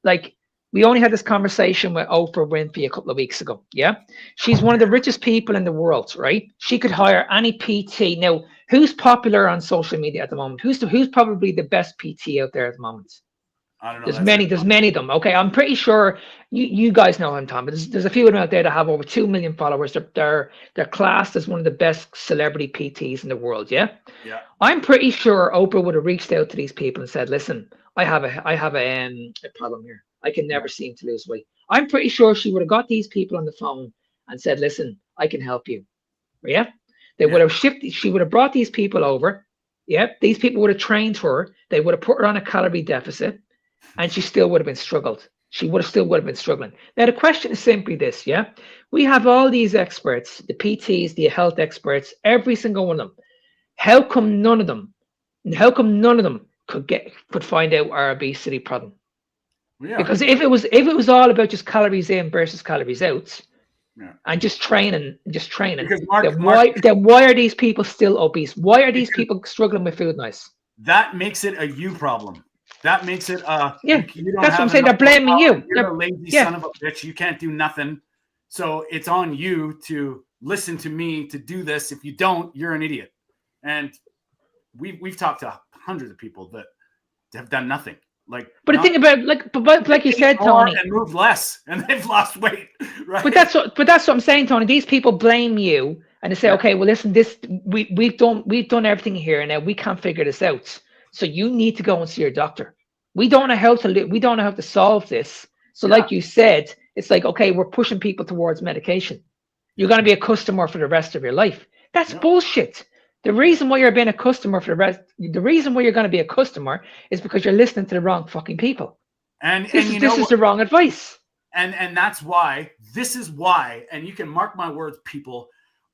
like we only had this conversation with Oprah Winfrey a couple of weeks ago. Yeah. She's one of the richest people in the world, right? She could hire any PT. Now, who's popular on social media at the moment? Who's probably the best PT out there at the moment? I don't know. There's many of them. Okay. I'm pretty sure you guys know him, Tom, but there's a few of them out there that have over 2 million followers. They're classed as one of the best celebrity PTs in the world. Yeah. Yeah. I'm pretty sure Oprah would have reached out to these people and said, listen, I have a problem here. I can never seem to lose weight. I'm pretty sure she would have got these people on the phone and said, listen, I can help you. Yeah. They would have shifted. She would have brought these people over. Yeah. These people would have trained her. They would have put her on a calorie deficit and she still would have been struggled. She would have still would have been struggling. Now, the question is simply this. Yeah. We have all these experts, the PTs, the health experts, every single one of them. How come none of them could find out our obesity problem? Yeah. Because if it was all about just calories in versus calories out, and just training, then why are these people still obese? Why are these people struggling with food nice? That makes it a you problem. That makes it you don't that's what I'm saying. They're blaming you. You're a lazy son of a bitch. You can't do nothing. So it's on you to listen to me to do this. If you don't, you're an idiot. And we've talked to hundreds of people that have done nothing. But the thing about like you said, Tony, and move less, and they've lost weight, right? But that's what I'm saying, Tony. These people blame you, and they say, okay, well, listen, we've done everything here, and now we can't figure this out. So you need to go and see your doctor. We don't know how to solve this. So, like you said, it's like, okay, we're pushing people towards medication. You're going to be a customer for the rest of your life. That's bullshit. The reason why you're being a customer the reason why you're going to be a customer is because you're listening to the wrong fucking people. And this is the wrong advice. And that's why, and you can mark my words, people,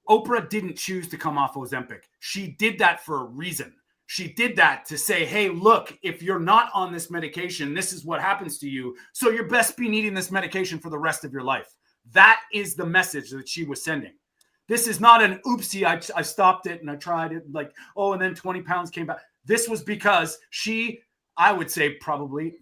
Oprah didn't choose to come off Ozempic. She did that for a reason. She did that to say, hey, look, if you're not on this medication, this is what happens to you. So you're best be needing this medication for the rest of your life. That is the message that she was sending. This is not an oopsie. I stopped it and I tried it and then 20 pounds came back. This was because I would say probably,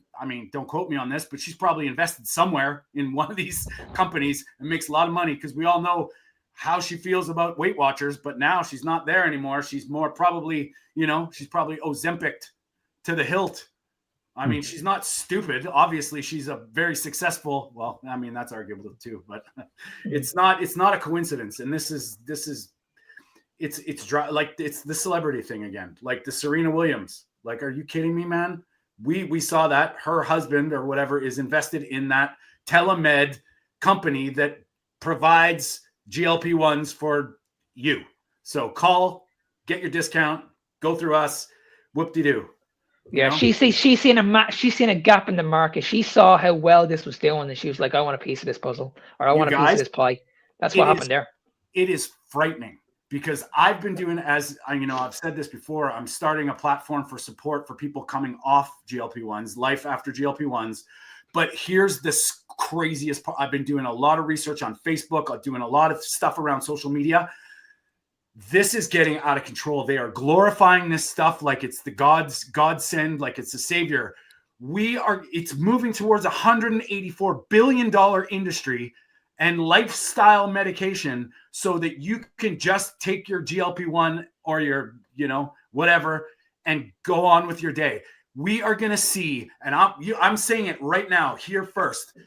don't quote me on this, but she's probably invested somewhere in one of these companies and makes a lot of money because we all know how she feels about Weight Watchers, but now she's not there anymore. She's more probably, she's probably Ozempic to the hilt. She's not stupid. Obviously, she's a very successful. Well, that's arguable too, but it's not a coincidence. And it's the celebrity thing again, like the Serena Williams. Like, are you kidding me, man? We saw that her husband or whatever is invested in that telemed company that provides GLP-1s for you. So get your discount, go through us, whoop-de-doo. Yeah, she's seen a gap in the market. She saw how well this was doing, and she was like, "I want a piece of this puzzle, or I want a piece of this pie." That's what happened there. It is frightening because I've been doing, as I've said this before. I'm starting a platform for support for people coming off GLP-1s, life after GLP-1s. But here's this craziest part. I've been doing a lot of research on Facebook. I'm doing a lot of stuff around social media. This is getting out of control. They are glorifying this stuff like it's the godsend, like it's the savior. It's moving towards $184 billion industry and lifestyle medication so that you can just take your GLP-1 or your, whatever, and go on with your day. We are going to see, and I'm saying it right now here first,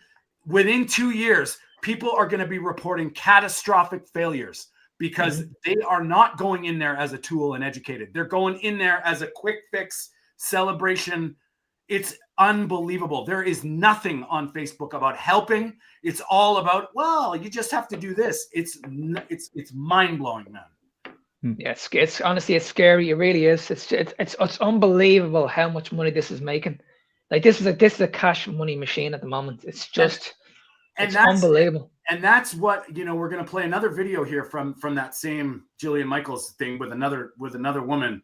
within 2 years, people are going to be reporting catastrophic failures because they are not going in there as a tool and educated. They're going in there as a quick fix celebration. It's unbelievable. There is nothing on Facebook about helping. It's all about, well, you just have to do this. It's mind-blowing, man. Yeah, it's honestly, it's scary. It really is. It's unbelievable how much money this is making. Like this is a cash money machine at the moment. It's just it's unbelievable. And that's what, we're going to play another video here from that same Jillian Michaels thing with another woman.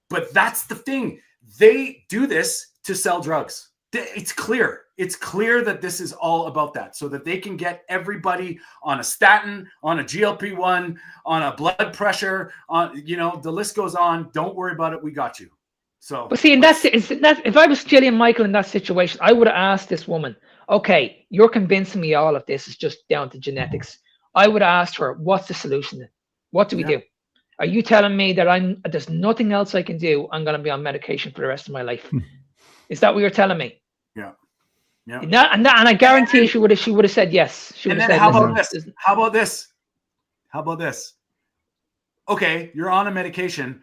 But that's the thing. They do this to sell drugs. It's clear. It's clear that this is all about that, so that they can get everybody on a statin, on a GLP-1, on a blood pressure, on, the list goes on. Don't worry about it. We got you. So, but see, and that's if I was Jillian Michael in that situation, I would have asked this woman, okay, you're convincing me all of this is just down to genetics. I would have asked her, what's the solution then? What do we do? Are you telling me that there's nothing else I can do? I'm going to be on medication for the rest of my life. Is that what you're telling me? Yeah. Yeah. And I guarantee you she would have said yes. She would have said, how about this? How about this? How about this? Okay, you're on a medication.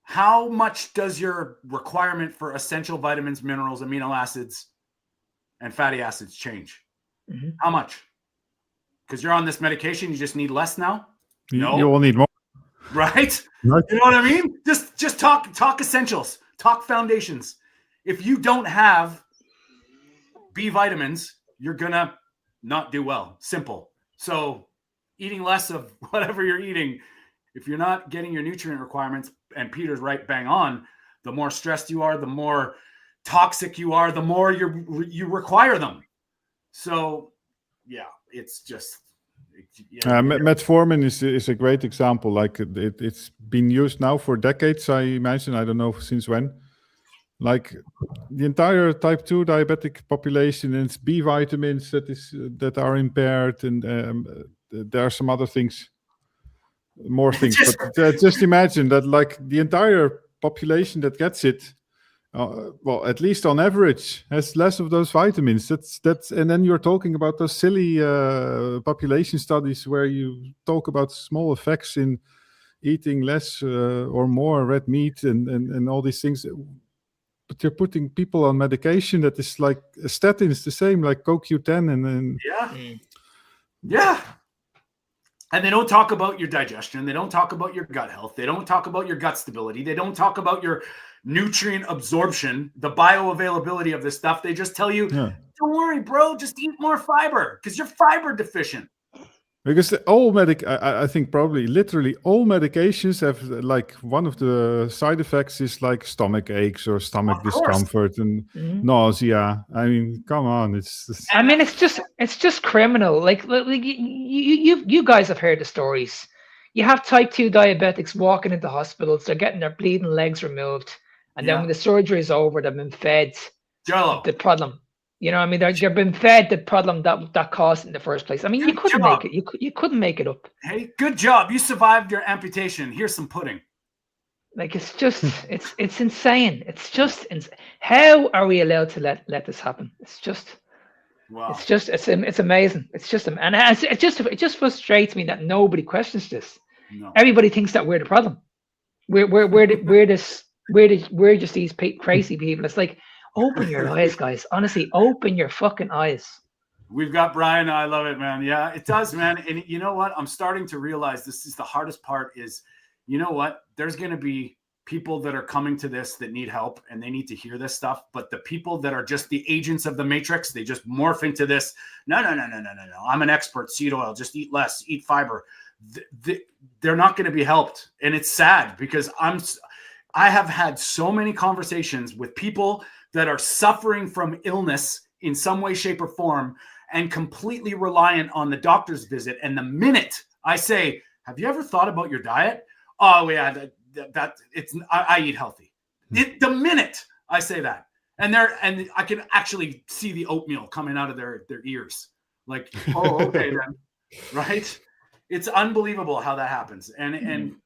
How much does your requirement for essential vitamins, minerals, amino acids, and fatty acids change? How much? Because you're on this medication, you just need less now? No. You will need more. Right? You know what I mean? Just talk essentials, talk foundations. If you don't have B vitamins, you're gonna not do well. Simple. So eating less of whatever you're eating, if you're not getting your nutrient requirements, and Peter's right bang on, the more stressed you are, the more toxic you are, the more you require them. So yeah, it's just metformin is a great example. Like it's been used now for decades, I imagine. I don't know since when. Like the entire type 2 diabetic population, and it's B vitamins that are impaired, and there are some other things, more things. But just imagine that, like the entire population that gets it, well, at least on average, has less of those vitamins. That's, and then you're talking about those silly population studies where you talk about small effects in eating less or more red meat and all these things. But you're putting people on medication that is like a statin is the same, like CoQ10 and yeah. And they don't talk about your digestion. They don't talk about your gut health. They don't talk about your gut stability. They don't talk about your nutrient absorption, the bioavailability of this stuff. They just tell you, don't worry, bro, just eat more fiber because you're fiber deficient. Because I think probably literally all medications have, like, one of the side effects is like stomach aches or stomach discomfort and nausea. I mean, come on, it's just criminal. Like you guys have heard the stories. You have type 2 diabetics walking into hospitals. They're getting their bleeding legs removed, and then when the surgery is over, they've been fed the problem. You know what I mean? They've been fed the problem that caused it in the first place. I mean, you couldn't make it. You couldn't make it up. Hey, good job. You survived your amputation. Here's some pudding. Like, it's just, it's insane. It's just, how are we allowed to let this happen? It's just, wow. It's amazing. It's just, and it just frustrates me that nobody questions this. No. Everybody thinks that we're the problem. We're just these crazy people. It's like, open your eyes, guys. Honestly, open your fucking eyes. We've got Brian. I love it, man. Yeah, it does, man. And you know what? I'm starting to realize this is the hardest part is, you know what? There's going to be people that are coming to this that need help and they need to hear this stuff. But the people that are just the agents of the matrix, they just morph into this. No. I'm an expert. Seed oil. Just eat less. Eat fiber. They're not going to be helped. And it's sad because I have had so many conversations with people that are suffering from illness in some way, shape, or form and completely reliant on the doctor's visit. And the minute I say, have you ever thought about your diet? Oh, yeah, I eat healthy. The minute I say that, and I can actually see the oatmeal coming out of their ears. Like, oh, okay, then, right? It's unbelievable how that happens. And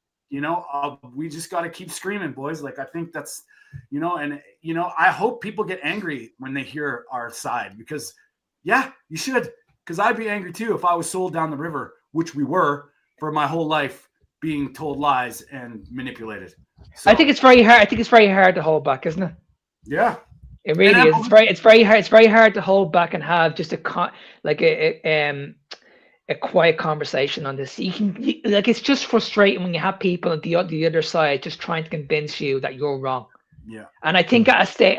we just got to keep screaming, boys. Like, I think that's, and, I hope people get angry when they hear our side, because yeah, you should, because I'd be angry too if I was sold down the river, which we were for my whole life, being told lies and manipulated. So, I think it's very hard. I think it's very hard to hold back, isn't it? Yeah. It really is. It's very hard. It's very hard to hold back and have just a quiet conversation on this. It's just frustrating when you have people on the other side just trying to convince you that you're wrong. Yeah. And I think at a state,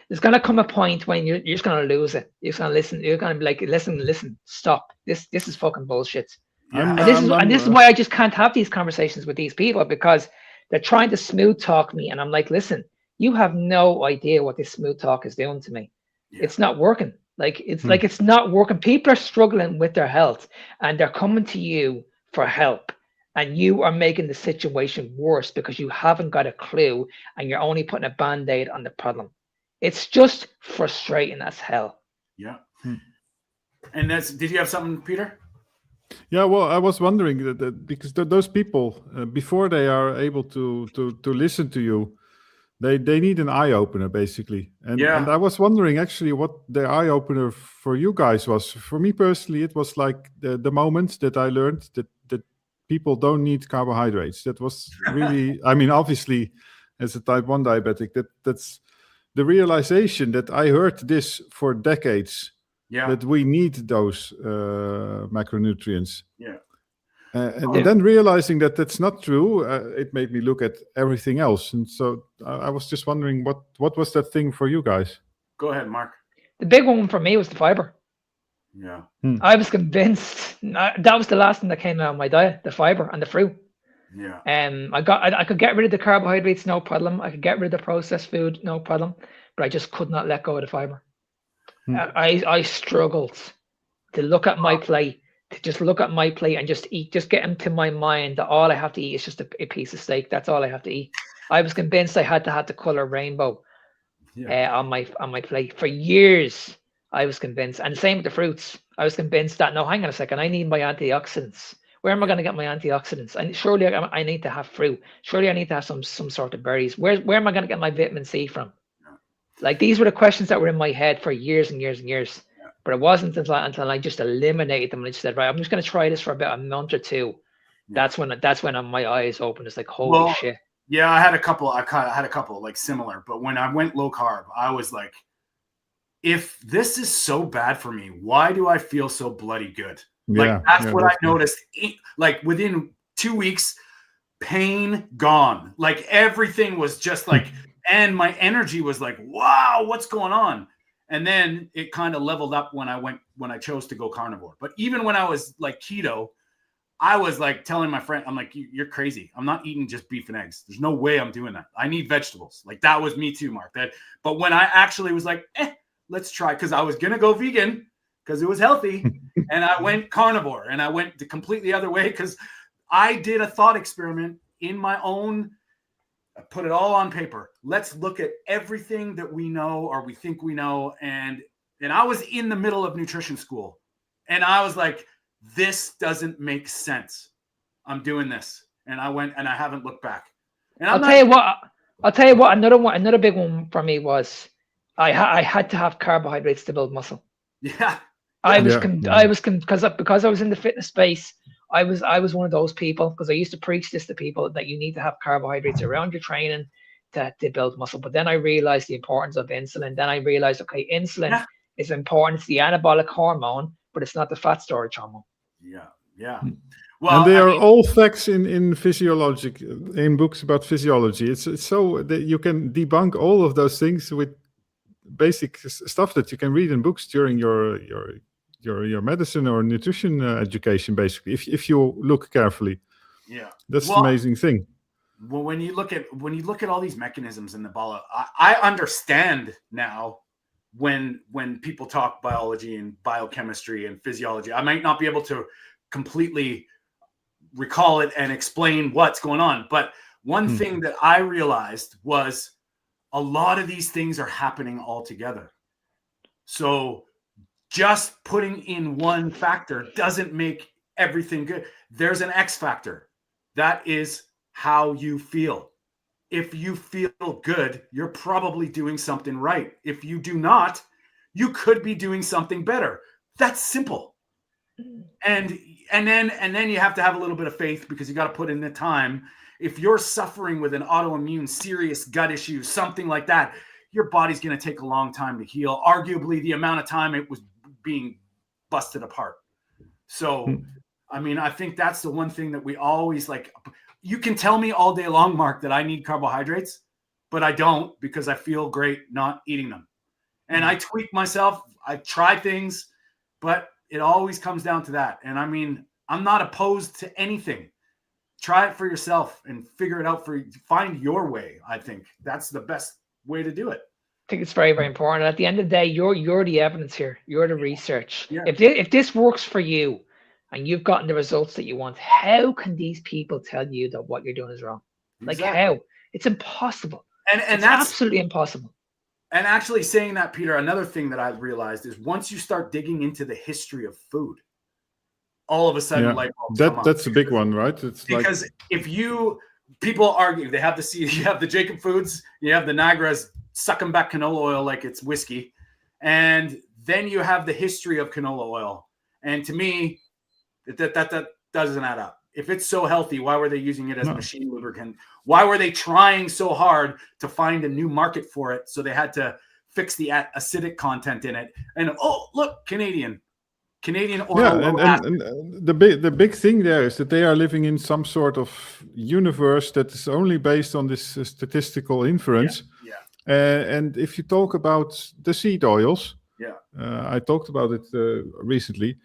there's gonna come a point when you're just gonna lose it. You're just gonna listen. You're gonna be like, listen, stop. This is fucking bullshit. Yeah. And this is why I just can't have these conversations with these people, because they're trying to smooth talk me, and I'm like, listen, you have no idea what this smooth talk is doing to me. Yeah. It's not working. It's not working. People are struggling with their health, and they're coming to you for help, and you are making the situation worse because you haven't got a clue, and you're only putting a band-aid on the problem. It's just frustrating as hell. Yeah. And did you have something, Peter? Yeah, well, I was wondering that because those people, before they are able to listen to you, they need an eye opener, basically. And I was wondering actually what the eye opener for you guys was. For me personally, it was like the moment that I learned that people don't need carbohydrates. That was really, I mean, obviously, as a type 1 diabetic, that's the realization that I heard this for decades. Yeah. That we need those macronutrients. Yeah. And then realizing that that's not true, it made me look at everything else. And so I was just wondering, what was that thing for you guys? Go ahead, Mark. The big one for me was the fiber. Yeah. I was convinced that was the last thing that came out of my diet, the fiber and the fruit. Yeah. I could get rid of the carbohydrates, no problem. I could get rid of the processed food, no problem. But I just could not let go of the fiber. I struggled to look at my plate, and just eat, just get into my mind that all I have to eat is just a piece of steak. That's all I have to eat. I was convinced I had to have the color rainbow on my plate for years. I was convinced, and same with the fruits. I was convinced that no, hang on a second, I need my antioxidants. Where am I going to get my antioxidants? And surely I need to have fruit. Surely I need to have some sort of berries. Where am I going to get my vitamin C from? Like, these were the questions that were in my head for years and years and years. But it wasn't until I just eliminated them and I just said, right, I'm just going to try this for about a month or two. Yeah. That's when my eyes opened. It's like, holy shit. Yeah, I had a couple like similar. But when I went low carb, I was like, if this is so bad for me, why do I feel so bloody good? Like, that's what I noticed. Like, within 2 weeks, pain gone. Like, everything was just like, and my energy was like, wow, what's going on? And then it kind of leveled up when I chose to go carnivore. But even when I was like keto, I was like telling my friend, I'm like, you're crazy. I'm not eating just beef and eggs. There's no way I'm doing that. I need vegetables. Like, that was me too, Mark. But when I actually was like, let's try, because I was going to go vegan because it was healthy. And I went carnivore, and I went the completely other way because I did a thought experiment in my own. I put it all on paper. Let's look at everything that we know or we think we know. And I was in the middle of nutrition school, and I was like, this doesn't make sense. I'm doing this. And I went, and I haven't looked back. And I'll tell you what, another big one for me was I had to have carbohydrates to build muscle. Yeah. Because I was in the fitness space. I was one of those people, because I used to preach this to people, that you need to have carbohydrates around your training to build muscle. But then I realized the importance of insulin. Then I realized, okay, insulin is important. It's the anabolic hormone, but it's not the fat storage hormone. Yeah. Well, and they are all facts in physiologic, in books about physiology. It's so that you can debunk all of those things with basic stuff that you can read in books during your medicine or nutrition education, basically, if you look carefully. Yeah, that's the amazing thing. Well, when you look at all these mechanisms in the bala, I understand now when people talk biology and biochemistry and physiology. I might not be able to completely recall it and explain what's going on, but one thing that I realized was a lot of these things are happening all together. So just putting in one factor doesn't make everything good. There's an X factor. That is how you feel. If you feel good, you're probably doing something right. If you do not, you could be doing something better. That's simple. And then you have to have a little bit of faith, because you got to put in the time. If you're suffering with an autoimmune, serious gut issue, something like that, your body's going to take a long time to heal. Arguably the amount of time it was being busted apart. So, I mean, I think that's the one thing that we always like. You can tell me all day long, Mark, that I need carbohydrates, but I don't, because I feel great not eating them. And I tweak myself. I try things, but it always comes down to that. And I mean, I'm not opposed to anything. Try it for yourself and figure it out find your way. I think that's the best way to do it. I think it's very, very important. At the end of the day, you're the evidence here. You're the research. Yeah. If this works for you and you've gotten the results that you want, how can these people tell you that what you're doing is wrong? Exactly. Like how? It's impossible. And it's that's absolutely impossible. And actually saying that, Peter, another thing that I realized is once you start digging into the history of food, all of a sudden light bulbs come on. That's a big one, right? It's because if people argue, they have you have the Jacob Foods, you have the Niagara's sucking back canola oil like it's whiskey, and then you have the history of canola oil. And to me, that doesn't add up. If it's so healthy, why were they using it as a machine lubricant? Why were they trying so hard to find a new market for it? So they had to fix the acidic content in it. And oh, look, Canadian oil. Yeah, and the big thing there is that they are living in some sort of universe that is only based on this statistical inference. Yeah. And if you talk about the seed oils, I talked about it recently.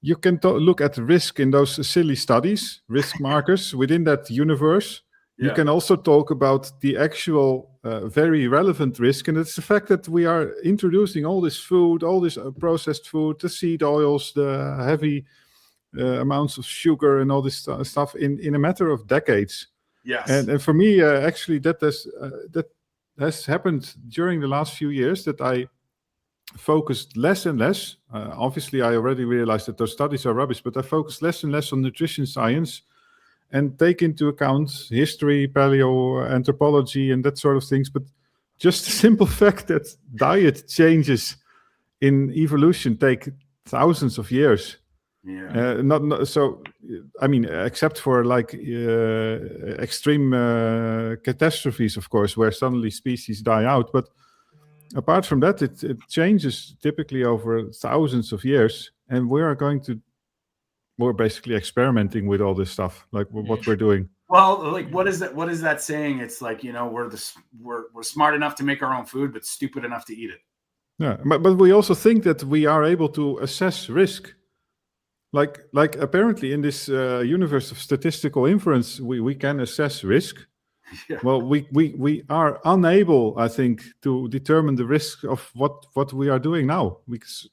You can look at risk in those silly studies, risk markers within that universe. You can also talk about the actual very relevant risk, and it's the fact that we are introducing all this food, all this processed food, the seed oils, the heavy amounts of sugar and all this stuff in a matter of decades. Yes. And for me, actually, that has happened during the last few years, that I focused less and less. Obviously, I already realized that those studies are rubbish, but I focused less and less on nutrition science and take into account history, paleo, anthropology, and that sort of things. But just the simple fact that diet changes in evolution take thousands of years. Yeah. So, I mean, except for like extreme catastrophes, of course, where suddenly species die out. But apart from that, it changes typically over thousands of years, and we're basically experimenting with all this stuff, like what we're doing. Well, like what is that saying? It's like, we're smart enough to make our own food, but stupid enough to eat it. Yeah, but we also think that we are able to assess risk. Like apparently in this universe of statistical inference, we can assess risk. Yeah. Well, we are unable, I think, to determine the risk of what we are doing now. Because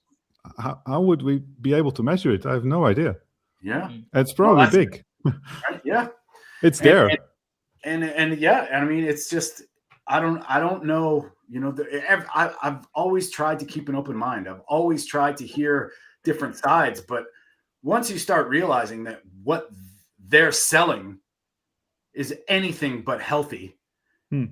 how would we be able to measure it? I have no idea. Yeah, it's probably big. Right? Yeah, it's there. And yeah, I mean, it's just I don't know. I've always tried to keep an open mind. I've always tried to hear different sides, but once you start realizing that what they're selling is anything but healthy,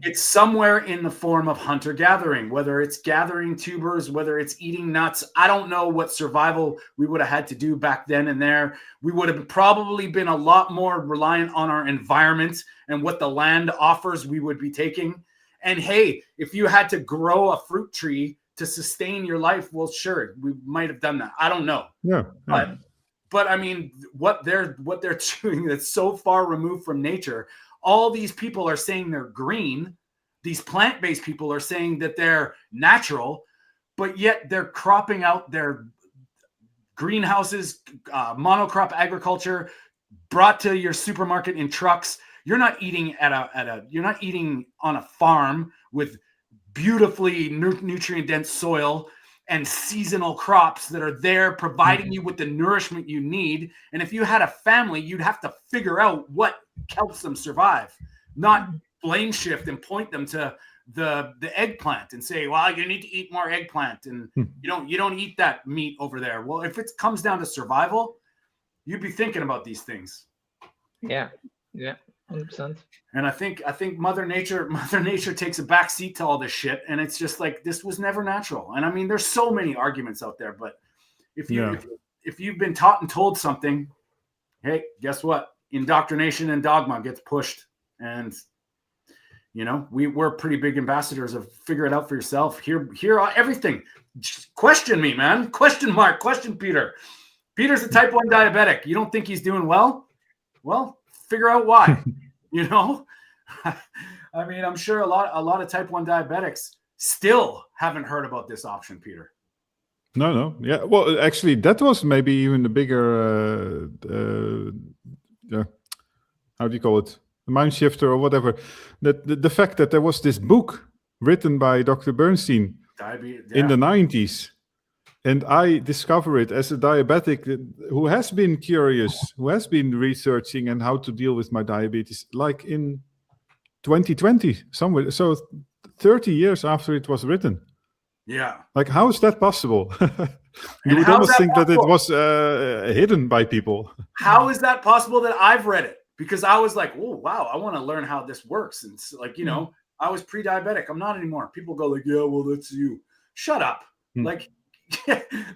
it's somewhere in the form of hunter-gathering, whether it's gathering tubers, whether it's eating nuts. I don't know what survival we would have had to do back then and there. We would have probably been a lot more reliant on our environment and what the land offers we would be taking. And hey, if you had to grow a fruit tree to sustain your life, well, sure, we might have done that. I don't know. Yeah. But I mean, what they're doing that's so far removed from nature. All these people are saying they're green. These plant-based people are saying that they're natural, but yet they're cropping out their greenhouses, monocrop agriculture, brought to your supermarket in trucks. You're not eating you're not eating on a farm with beautifully nutrient-dense soil and seasonal crops that are there providing you with the nourishment you need. And if you had a family, you'd have to figure out what helps them survive, not blame shift and point them to the eggplant and say, well, you need to eat more eggplant and you don't eat that meat over there. Well, if it comes down to survival, you'd be thinking about these things. Yeah, 100%. And I think Mother Nature takes a back seat to all this shit, and it's just like this was never natural. And I mean, there's so many arguments out there, but if you've been taught and told something, hey, guess what? Indoctrination and dogma gets pushed, and we're pretty big ambassadors of figure it out for yourself. Here, everything. Just question me, man. Question Peter. Peter's a type 1 diabetic. You don't think he's doing well? Well, figure out why. I mean, I'm sure a lot of type 1 diabetics still haven't heard about this option, Peter. No. Yeah. Well, actually, that was maybe even the bigger, how do you call it? The mind shifter or whatever. The fact that there was this book written by Dr. Bernstein in the 90s. And I discover it as a diabetic who has been curious, who has been researching and how to deal with my diabetes, like in 2020, somewhere. So 30 years after it was written. Yeah. Like, how is that possible? You would almost think that it was hidden by people. How is that possible that I've read it? Because I was like, oh, wow, I want to learn how this works. And it's like, I was pre-diabetic. I'm not anymore. People go like, yeah, well, that's you. Shut up. Like,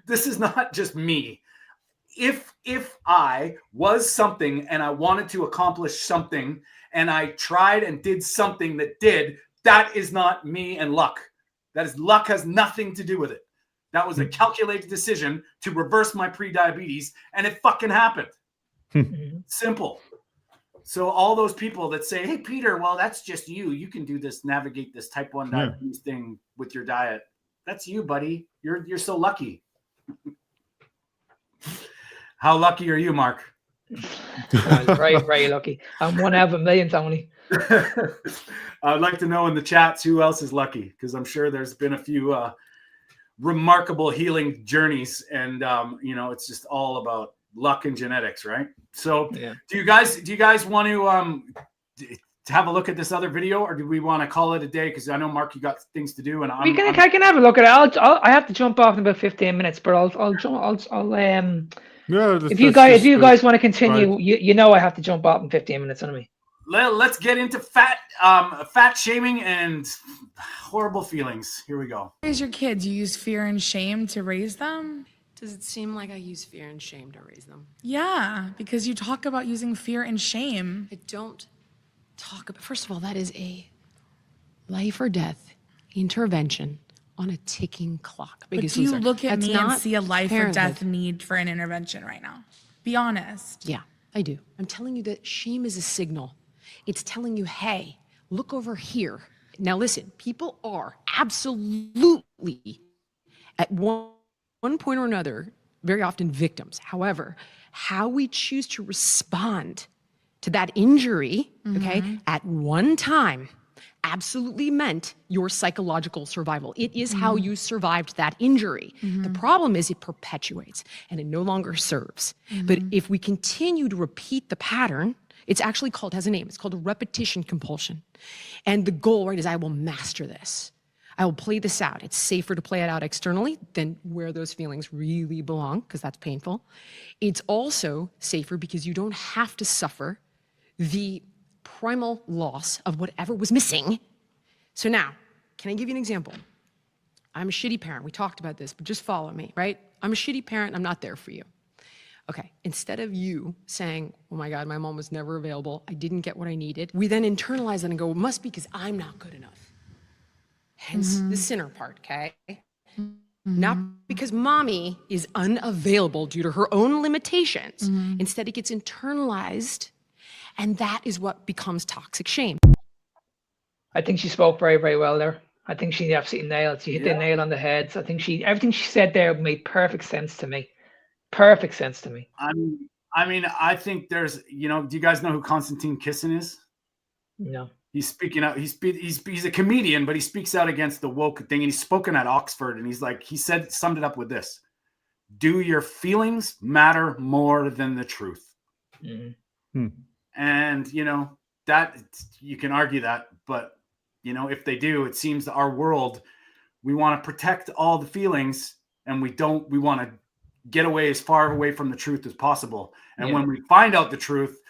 this is not just me. If I was something and I wanted to accomplish something and I tried and did something that is not me and luck. Luck has nothing to do with it. That was a calculated decision to reverse my pre-diabetes, and it fucking happened. Simple. So all those people that say, hey, Peter, well, that's just you. You can do this, navigate this type 1 diabetes thing with your diet. That's you, buddy. You're so lucky. How lucky are you, Mark? Very, very lucky. I'm one out of a million, Tony. I'd like to know in the chats who else is lucky, because I'm sure there's been a few remarkable healing journeys, and it's just all about luck and genetics, right? So, do you guys want to have a look at this other video, or do we want to call it a day? Because I know, Mark, you got things to do, and I can have a look at it. I have to jump off in about 15 minutes, but I'll if you guys want to continue, right. I have to jump off in 15 minutes anyway. Let's get into fat shaming and horrible feelings. Here we go. Raise your kids. You use fear and shame to raise them? Does it seem like I use fear and shame to raise them? Yeah, because you talk about using fear and shame. I don't talk about. First of all, that is a life or death intervention on a ticking clock. But do you look at me and see a life or death need for an intervention right now? Be honest. Yeah, I do. I'm telling you that shame is a signal. It's telling you, hey, look over here. Now listen, people are absolutely at one point or another, very often victims. However, how we choose to respond to that injury, okay, at one time absolutely meant your psychological survival. It is how you survived that injury. The problem is it perpetuates and it no longer serves. But if we continue to repeat the pattern, it's actually has a name. It's called a repetition compulsion. And the goal, right, is I will master this. I will play this out. It's safer to play it out externally than where those feelings really belong, because that's painful. It's also safer because you don't have to suffer the primal loss of whatever was missing. So now, can I give you an example? I'm a shitty parent. We talked about this, but just follow me, right? I'm a shitty parent. I'm not there for you. Okay, instead of you saying, oh my God, my mom was never available, I didn't get what I needed, we then internalize that and go, it must be because I'm not good enough. Hence the sinner part, okay? Not because mommy is unavailable due to her own limitations. Instead, it gets internalized, and that is what becomes toxic shame. I think she spoke very, very well there. I think she absolutely nailed. She hit the nail on the head. So I think everything she said there made perfect sense to me. Perfect sense to me. I mean, I think there's, do you guys know who Konstantin Kisin is? No. He's speaking out. He's a comedian, but he speaks out against the woke thing. And he's spoken at Oxford, and he summed it up with this: do your feelings matter more than the truth? And that you can argue that, but if they do, it seems that our world, we want to protect all the feelings, and we want to get away as far away from the truth as possible. And when we find out the truth,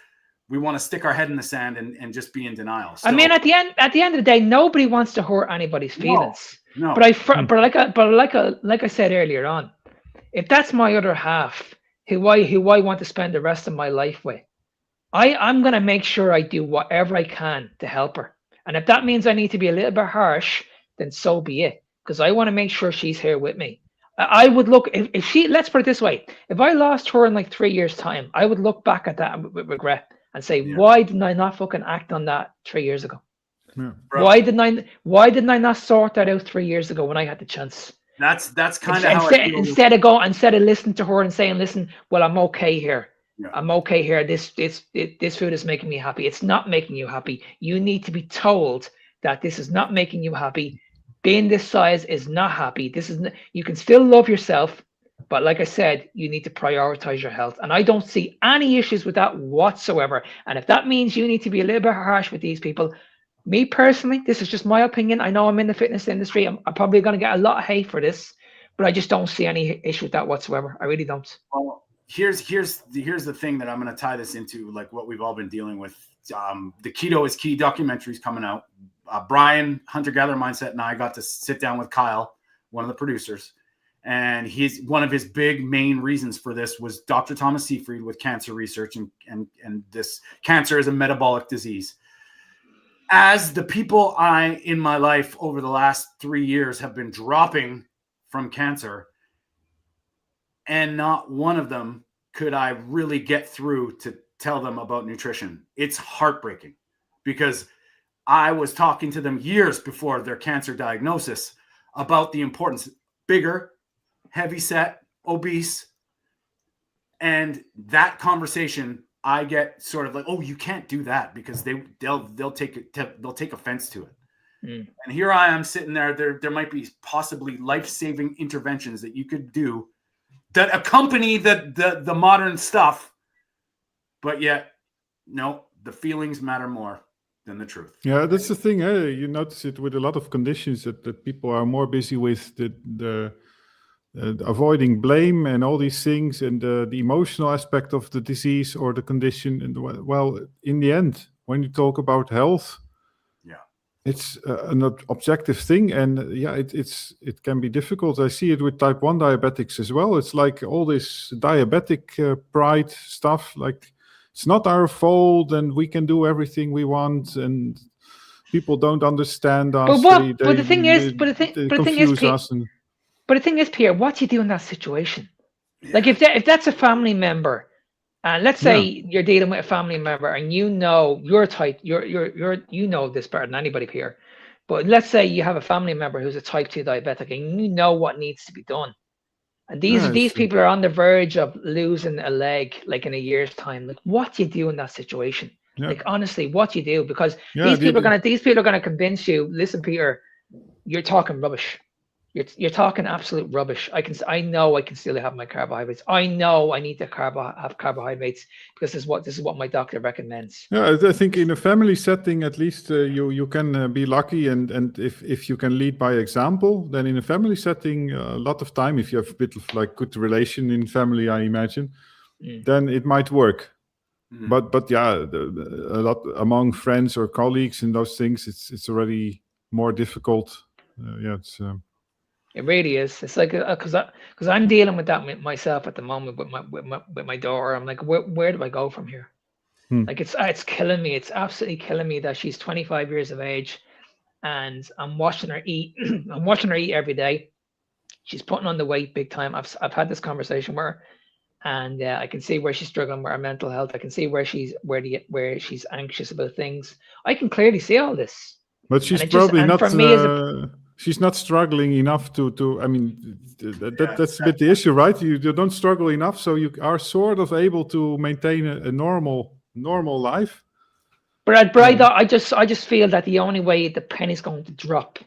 we want to stick our head in the sand and just be in denial. I mean, at the end of the day, nobody wants to hurt anybody's feelings. No. But like I said earlier on, if that's my other half, who I want to spend the rest of my life with, I'm gonna make sure I do whatever I can to help her. And if that means I need to be a little bit harsh, then so be it. Because I want to make sure she's here with me. I would look, if she, let's put it this way, if I lost her in like 3 years' time, I would look back at that with regret and say, why didn't I not fucking act on that 3 years ago? Yeah. Why didn't I not sort that out 3 years ago when I had the chance? That's kind of how I feel. Instead of listening to her and saying, listen, well, I'm okay here. Yeah. I'm okay here. This food is making me happy. It's not making you happy. You need to be told that this is not making you happy. Being this size is not happy. You can still love yourself, but like I said, you need to prioritize your health. And I don't see any issues with that whatsoever. And if that means you need to be a little bit harsh with these people, me personally, this is just my opinion. I know I'm in the fitness industry. I'm probably going to get a lot of hate for this, but I just don't see any issue with that whatsoever. I really don't. Well, here's the thing that I'm going to tie this into, like what we've all been dealing with. The Keto is Key documentary's coming out. Brian, Hunter Gatherer Mindset, and I got to sit down with Kyle, one of the producers, and one of his big main reasons for this was Dr. Thomas Seyfried with cancer research, and this cancer is a metabolic disease. As the people in my life over the last 3 years have been dropping from cancer, and not one of them could I really get through to tell them about nutrition. It's heartbreaking because I was talking to them years before their cancer diagnosis about the importance, bigger, heavy set, obese. And that conversation, I get sort of like, oh, you can't do that because they'll take offense to it. Mm. And here I am sitting there. There might be possibly life-saving interventions that you could do that accompany the modern stuff, but yet, no, the feelings matter more than the truth. Yeah, that's the thing. You notice it with a lot of conditions that people are more busy with the avoiding blame and all these things, and the emotional aspect of the disease or the condition. And well, in the end, when you talk about health, it's an objective thing, and it can be difficult. I see it with type 1 diabetics as well. It's like all this diabetic pride stuff, like it's not our fault and we can do everything we want, and people don't understand us. But the thing is, Pierre, what do you do in that situation? Yeah. Like if that's a family member, and let's say you're dealing with a family member, and you know you're type, you know this better than anybody, Pierre. But let's say you have a family member who's a type 2 diabetic, and you know what needs to be done. And these people are on the verge of losing a leg, like in a year's time. Like, what do you do in that situation? Yeah. Like, honestly, what do you do? Because these people are gonna convince you. Listen, Peter, you're talking rubbish. You're talking absolute rubbish. I know I can still have my carbohydrates. I know I need to have carbohydrates because this is what my doctor recommends. Yeah, I think in a family setting, at least you can be lucky, and if you can lead by example, then in a family setting, a lot of time, if you have a bit of like good relation in family, I imagine, then it might work. But yeah, a lot among friends or colleagues and those things, it's already more difficult. It really is. It's like because I'm dealing with that myself at the moment with my daughter. I'm like, where do I go from here? Like it's killing me. It's absolutely killing me that she's 25 years of age, and I'm watching her eat. I'm watching her eat every day. She's putting on the weight big time. I've had this conversation with her, and I can see where she's struggling with her mental health. I can see where she's anxious about things. I can clearly see all this. But she's probably not. She's not struggling enough to. I mean, that's a bit the issue, right? You don't struggle enough, so you are sort of able to maintain a normal life. But I just feel that the only way the penny's going to drop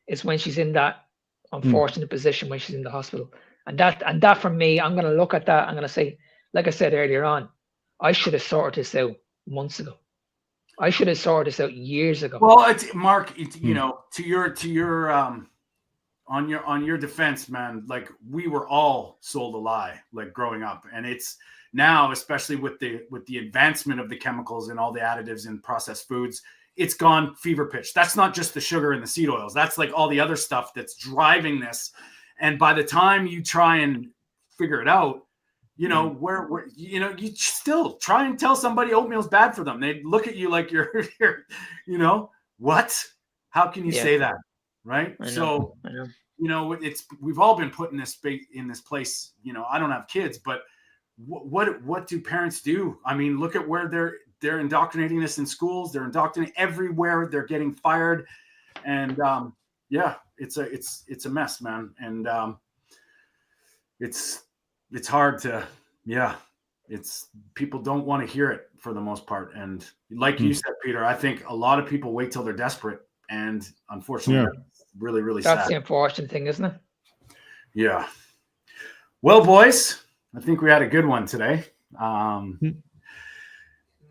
is when she's in that unfortunate position when she's in the hospital, and that for me, I'm going to look at that. I'm going to say, like I said earlier on, I should have sorted this out months ago. I should have sorted this out years ago. Well, Mark, you know, to your on your defense, man, like we were all sold a lie, like growing up, and it's now, especially with the advancement of the chemicals and all the additives in processed foods, it's gone fever pitch. That's not just the sugar and the seed oils. That's like all the other stuff that's driving this. And by the time you try and figure it out, you know, you still try and tell somebody oatmeal's bad for them. They look at you like you're you know, what? How can you say that? Right. I know. So, you know, we've all been put in this place. You know, I don't have kids, but what do parents do? I mean, look at where they're indoctrinating this in schools. They're indoctrinating everywhere. They're getting fired. And it's a mess, man. And it's hard to, people don't want to hear it for the most part. And like you said, Peter, I think a lot of people wait till they're desperate. And unfortunately, that's really, really sad. That's the unfortunate thing, isn't it? Yeah. Well, boys, I think we had a good one today.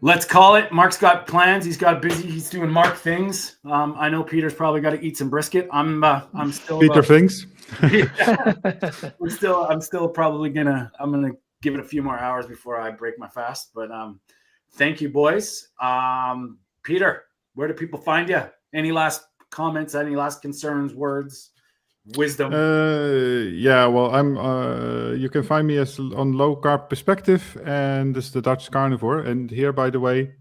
Let's call it. Mark's got plans. He's got busy. He's doing Mark things. I know Peter's probably got to eat some brisket. I'm still Peter things. I'm still probably gonna give it a few more hours before I break my fast. But thank you, boys. Peter, where do people find you? Any last comments? Any last concerns, words, wisdom? Well, I'm. You can find me on Low Carb Perspective, and this is the Dutch Carnivore. And here, by the way,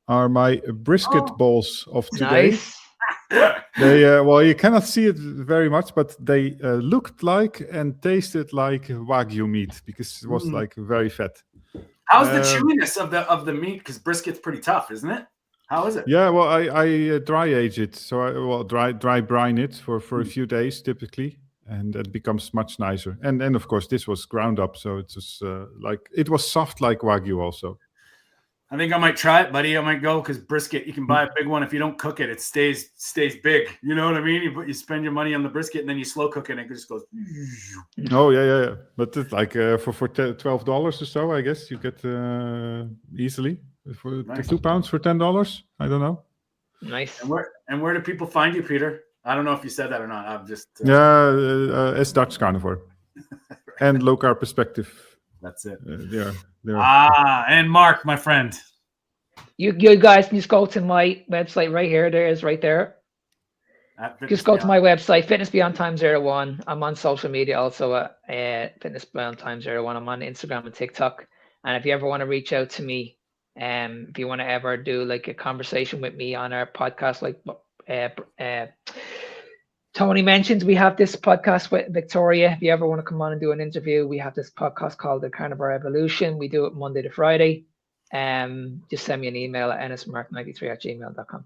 are my brisket balls of today. Nice. They you cannot see it very much, but they looked like and tasted like Wagyu meat because it was like very fat. How's the chewiness of the meat? Because brisket's pretty tough, isn't it? How is it? Yeah, well, I dry age it, so I dry brine it for a few days typically, and it becomes much nicer. And of course, this was ground up, so it's just it was soft like Wagyu also. I think I might try it, buddy. I might go because brisket, you can buy a big one. If you don't cook it, it stays big. You know what I mean? You spend your money on the brisket and then you slow cook it and it just goes. Oh, yeah. But it's like for $12 or so, I guess you get easily. For Nice. 2 pounds for $10. I don't know. Nice. And where do people find you, Peter? I don't know if you said that or not. I'm just it's Dutch Carnivore and Low Carb Perspective. That's it. They're and Mark, my friend. You guys can just go to my website right here. There is right there. Just go to my website, Fitness Beyond Time 01. I'm on social media also at Fitness Beyond Time 01. I'm on Instagram and TikTok. And if you ever want to reach out to me, if you want to ever do like a conversation with me on our podcast, like Tony mentioned, we have this podcast with Victoria. If you ever want to come on and do an interview, we have this podcast called The Carnivore Evolution. We do it Monday to Friday. Just send me an email at nsmark93@gmail.com.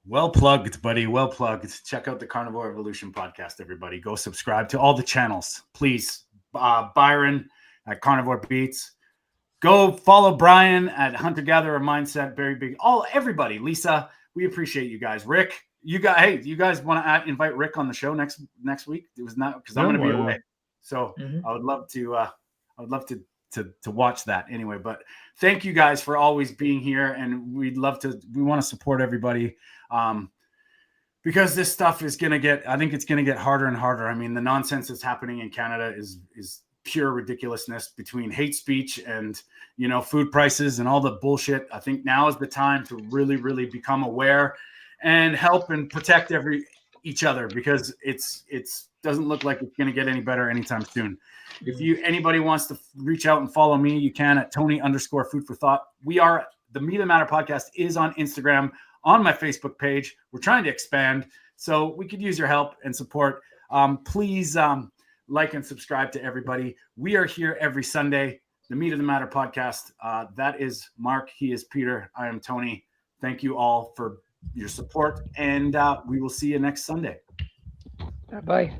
Well plugged, buddy. Well plugged. Check out the Carnivore Evolution podcast, everybody. Go subscribe to all the channels, please. Byron at Carnivore Beats. Go follow Brian at Hunter Gatherer Mindset. Very big. Everybody. Lisa, we appreciate you guys. Rick, you guys want to invite Rick on the show next week? It was not because I'm going to be away, so I would love to watch that anyway. But thank you guys for always being here, and we want to support everybody because this stuff is going to get. I think it's going to get harder and harder. I mean, the nonsense that's happening in Canada is pure ridiculousness between hate speech and food prices and all the bullshit. I think now is the time to really, really become aware and help and protect each other because it's doesn't look like it's going to get any better anytime soon. If anybody wants to reach out and follow me, you can at Tony_Food for Thought. We are the Meat of the Matter podcast is on Instagram, on my Facebook page. We're trying to expand, so we could use your help and support. Please like and subscribe to everybody. We are here every Sunday. The Meat of the Matter podcast. That is Mark. He is Peter. I am Tony. Thank you all for your support, and we will see you next Sunday. Bye.